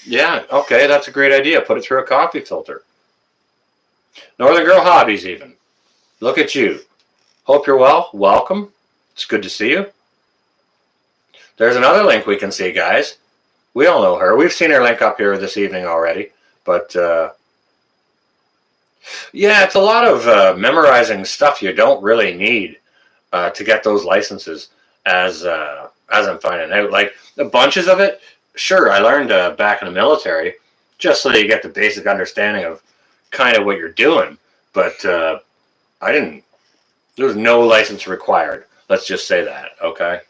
yeah, okay, that's a great idea. Put it through a coffee filter. Northern Girl Hobbies, even. Look at you. Hope you're well. Welcome. It's good to see you. There's another link we can see, guys. We all know her. We've seen her link up here this evening already. But, yeah, it's a lot of memorizing stuff you don't really need to get those licenses, as I'm finding out. Like, the bunches of it, sure, I learned back in the military, just so that you get the basic understanding of kind of what you're doing. But there was no license required. Let's just say that, okay?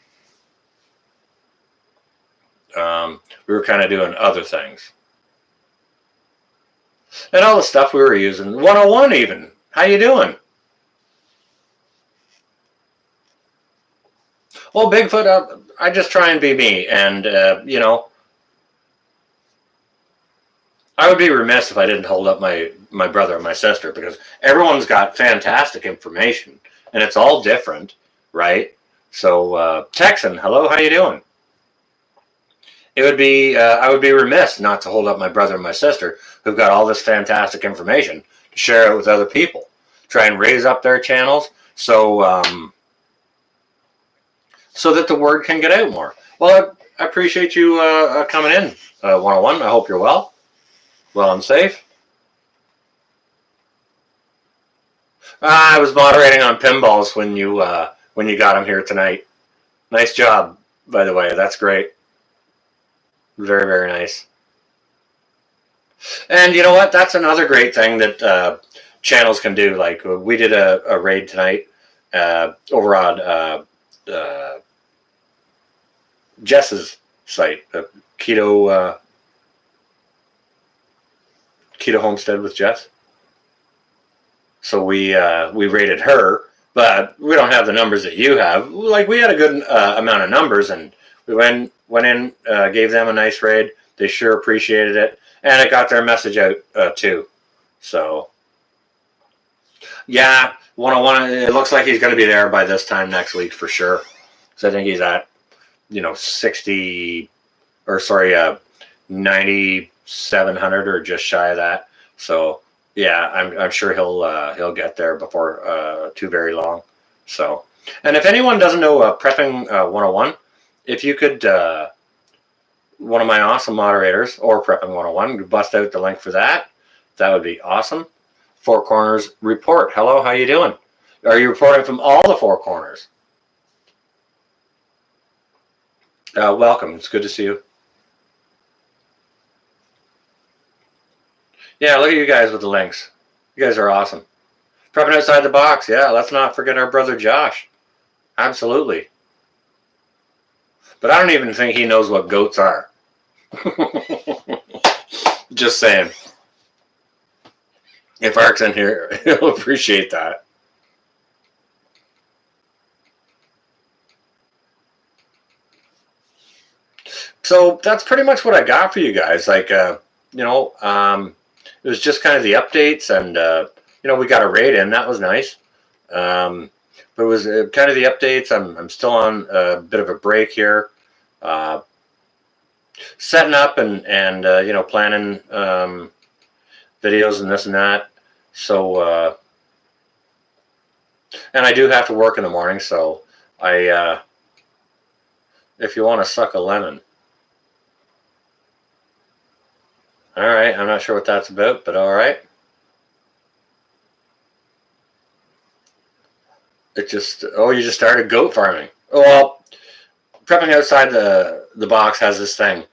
We were kind of doing other things. And all the stuff we were using. 101 even. How you doing? Well, Bigfoot, I just try and be me. And, you know, I would be remiss if I didn't hold up my brother and my sister, because everyone's got fantastic information. And it's all different, right? So, Texan, hello, how you doing? It would be, I would be remiss not to hold up my brother and my sister who've got all this fantastic information to share it with other people. Try and raise up their channels so so that the word can get out more. Well, I appreciate you coming in, 101. I hope you're well and safe. I was moderating on pinballs when you got him here tonight. Nice job, by the way. That's great. Very, very nice. And you know what? That's another great thing that channels can do. Like, we did a raid tonight over on Jess's site, Keto Homestead with Jess. So we raided her, but we don't have the numbers that you have. Like, we had a good amount of numbers, and we went in, gave them a nice raid. They sure appreciated it, and it got their message out too. So, yeah, 101. It looks like he's going to be there by this time next week for sure. So I think he's at 9,700 or just shy of that. So yeah, I'm sure he'll get there before too very long. So, and if anyone doesn't know Prepping 101, if you could, one of my awesome moderators or Prepping 101, bust out the link for that, that would be awesome. Four Corners Report. Hello, how you doing? Are you reporting from all the four corners? Welcome. It's good to see you. Yeah, look at you guys with the links. You guys are awesome. Prepping outside the box. Yeah, let's not forget our brother Josh. Absolutely. But I don't even think he knows what goats are. Just saying. If Ark's in here, he'll appreciate that. So that's pretty much what I got for you guys. Like, it was just kind of the updates, and we got a raid in. That was nice. But it was kind of the updates. I'm still on a bit of a break here, setting up and planning videos and this and that. So, and I do have to work in the morning. So if you want to suck a lemon. All right, I'm not sure what that's about, but all right. You just started goat farming. Well, prepping outside the box has this thing,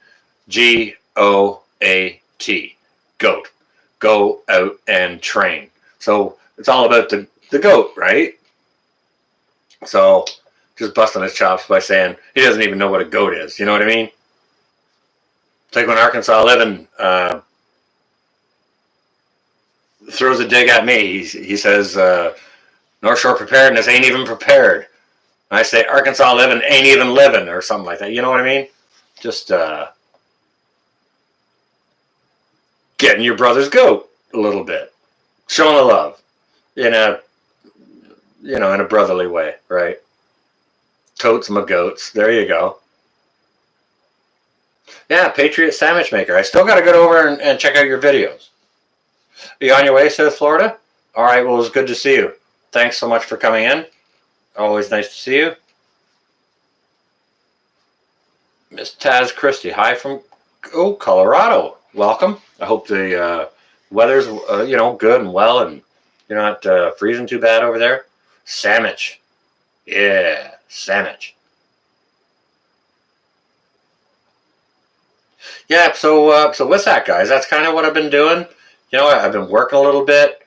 GOAT, goat. Go out and train. So it's all about the goat, right? So just busting his chops by saying he doesn't even know what a goat is. You know what I mean? It's like when Arkansas Living throws a dig at me. He says, North Shore Preparedness ain't even prepared. And I say, Arkansas Living ain't even living, or something like that. You know what I mean? Just getting your brother's goat a little bit. Showing the love in a brotherly way, right? Totes my goats. There you go. Yeah, Patriot Sandwich Maker. I still got to go over and check out your videos. Are you on your way, South Florida? All right, well, it was good to see you. Thanks so much for coming in. Always nice to see you. Miss Taz Christie, hi from Colorado. Welcome. I hope the weather's good and well, and you're not freezing too bad over there. Sandwich. Yeah, sandwich. Yeah, so with that, guys, that's kind of what I've been doing. I've been working a little bit.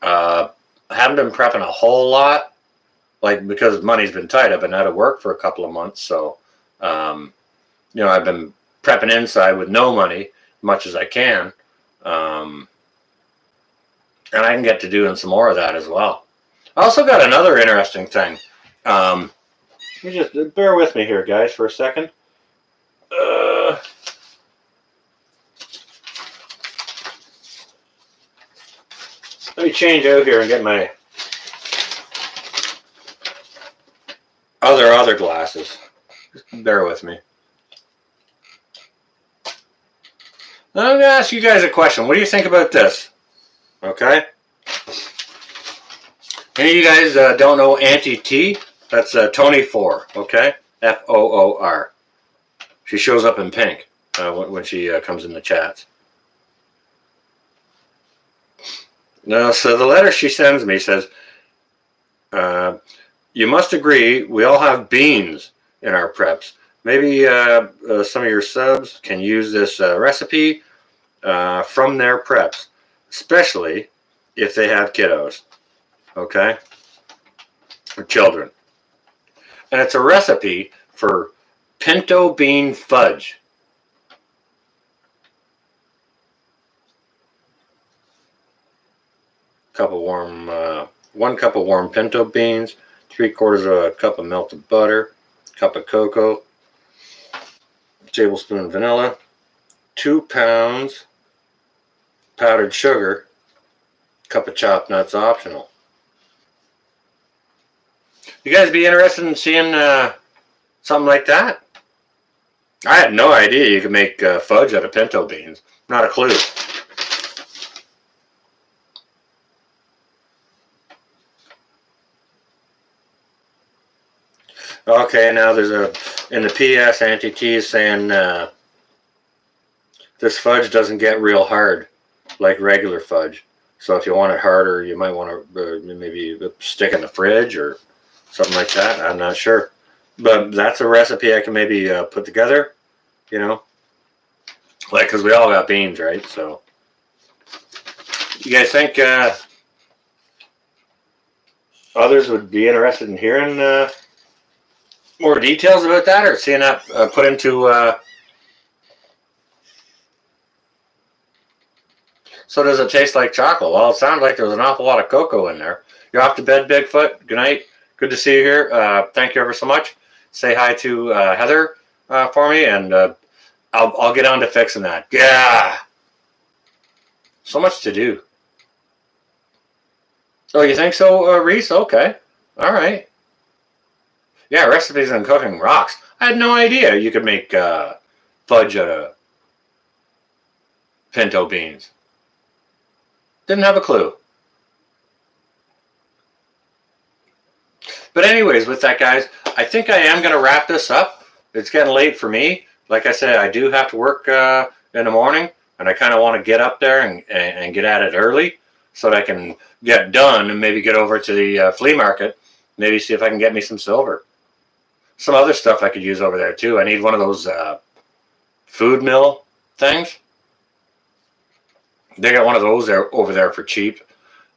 I haven't been prepping a whole lot, because money's been tight. I've been out of work for a couple of months, so I've been prepping inside with no money, much as I can, and I can get to doing some more of that as well. I also got another interesting thing. You just bear with me here, guys, for a second. Let me change out here and get my other glasses. Just bear with me. I'm going to ask you guys a question. What do you think about this? Okay? Any of you guys don't know Auntie T? That's Tony 4, okay? Foor. She shows up in pink when she comes in the chats. No, so the letter she sends me says, you must agree we all have beans in our preps. Maybe some of your subs can use this recipe from their preps, especially if they have kiddos, okay, or children. And it's a recipe for pinto bean fudge. One cup of warm pinto beans, 3/4 of a cup of melted butter, cup of cocoa, tablespoon vanilla, 2 pounds powdered sugar, cup of chopped nuts optional. You guys be interested in seeing something like that? I had no idea you could make fudge out of pinto beans. Not a clue. Okay, now there's in the PS, Auntie T is saying this fudge doesn't get real hard like regular fudge. So if you want it harder, you might want to maybe stick in the fridge or something like that. I'm not sure. But that's a recipe I can maybe put together, you know. Like, because we all got beans, right? So you guys think others would be interested in hearing more details about that, or seeing that put into... So does it taste like chocolate? Well, it sounds like there's an awful lot of cocoa in there. You're off to bed, Bigfoot. Good night. Good to see you here. Thank you ever so much. Say hi to Heather for me, and I'll get on to fixing that. Yeah. So much to do. Oh, you think so, Reese? Okay. All right. Yeah, recipes and cooking rocks. I had no idea you could make fudge out of pinto beans. Didn't have a clue. But anyways, with that, guys, I think I am going to wrap this up. It's getting late for me. Like I said, I do have to work in the morning, and I kind of want to get up there and get at it early so that I can get done and maybe get over to the flea market, maybe see if I can get me some silver. Some other stuff I could use over there, too. I need one of those food mill things. They got one of those there over there for cheap.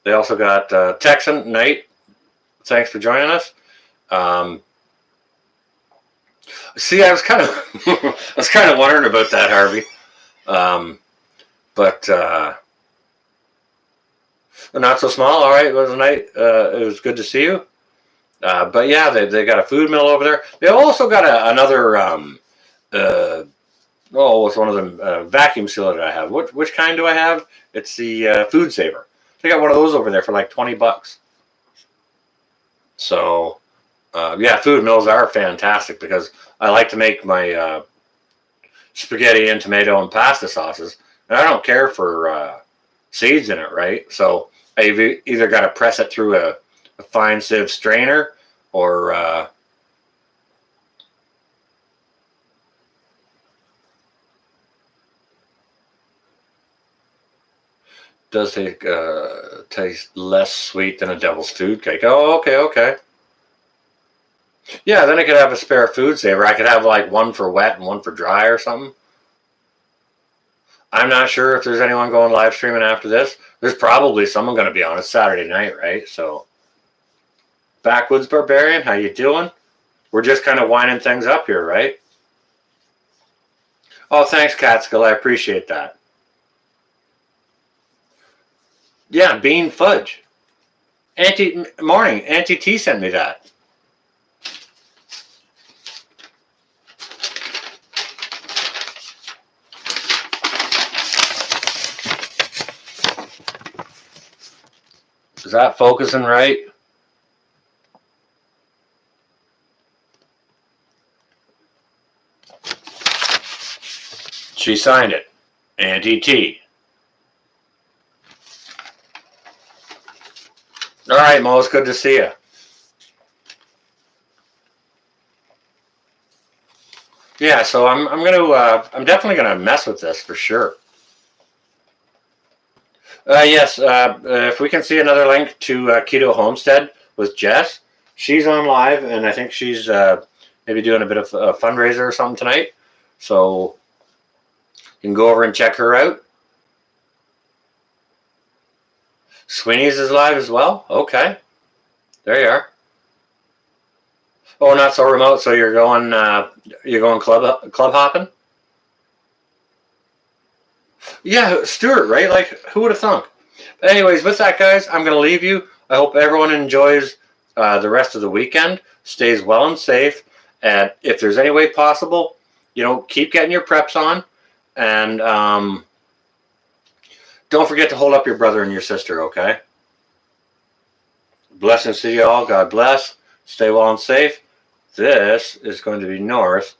They also got Texan Knight. Thanks for joining us. See, I was kind of wondering about that, Harvey. But not so small. All right, it was a night. It was good to see you. But yeah, they got a food mill over there. They also got another. It's one of them vacuum sealer that I have. Which kind do I have? It's the Food Saver. They got one of those over there for like $20. So, yeah, food mills are fantastic because I like to make my spaghetti and tomato and pasta sauces, and I don't care for seeds in it, right? So I've either got to press it through a fine sieve strainer or does taste less sweet than a devil's food cake. Oh, okay. Yeah, then I could have a spare food saver. I could have like one for wet and one for dry or something. I'm not sure if there's anyone going live streaming after this. There's probably someone going to be on. It's Saturday night, right? So, Backwoods Barbarian, how you doing? We're just kind of winding things up here, right? Oh, thanks, Catskill. I appreciate that. Yeah, bean fudge. Auntie T sent me that. Is that focusing right? She signed it. Auntie T. All right, Mo, it's good to see you. Yeah, so I'm definitely gonna mess with this for sure. Yes, if we can see another link to Keto Homestead with Jess, she's on live, and I think she's maybe doing a bit of a fundraiser or something tonight. So you can go over and check her out. Sweeney's is live as well. Okay, there you are. Oh, not so remote. So you're going club hopping. Yeah, Stuart, right? Like, who would have thunk? But anyways, with that, guys, I'm going to leave you. I hope everyone enjoys the rest of the weekend, stays well and safe, and if there's any way possible, keep getting your preps on, and don't forget to hold up your brother and your sister, okay? Blessings to you all. God bless. Stay well and safe. This is going to be North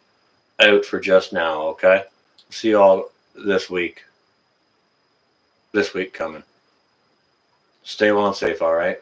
out for just now, okay? See you all this week. This week coming. Stay well and safe, all right?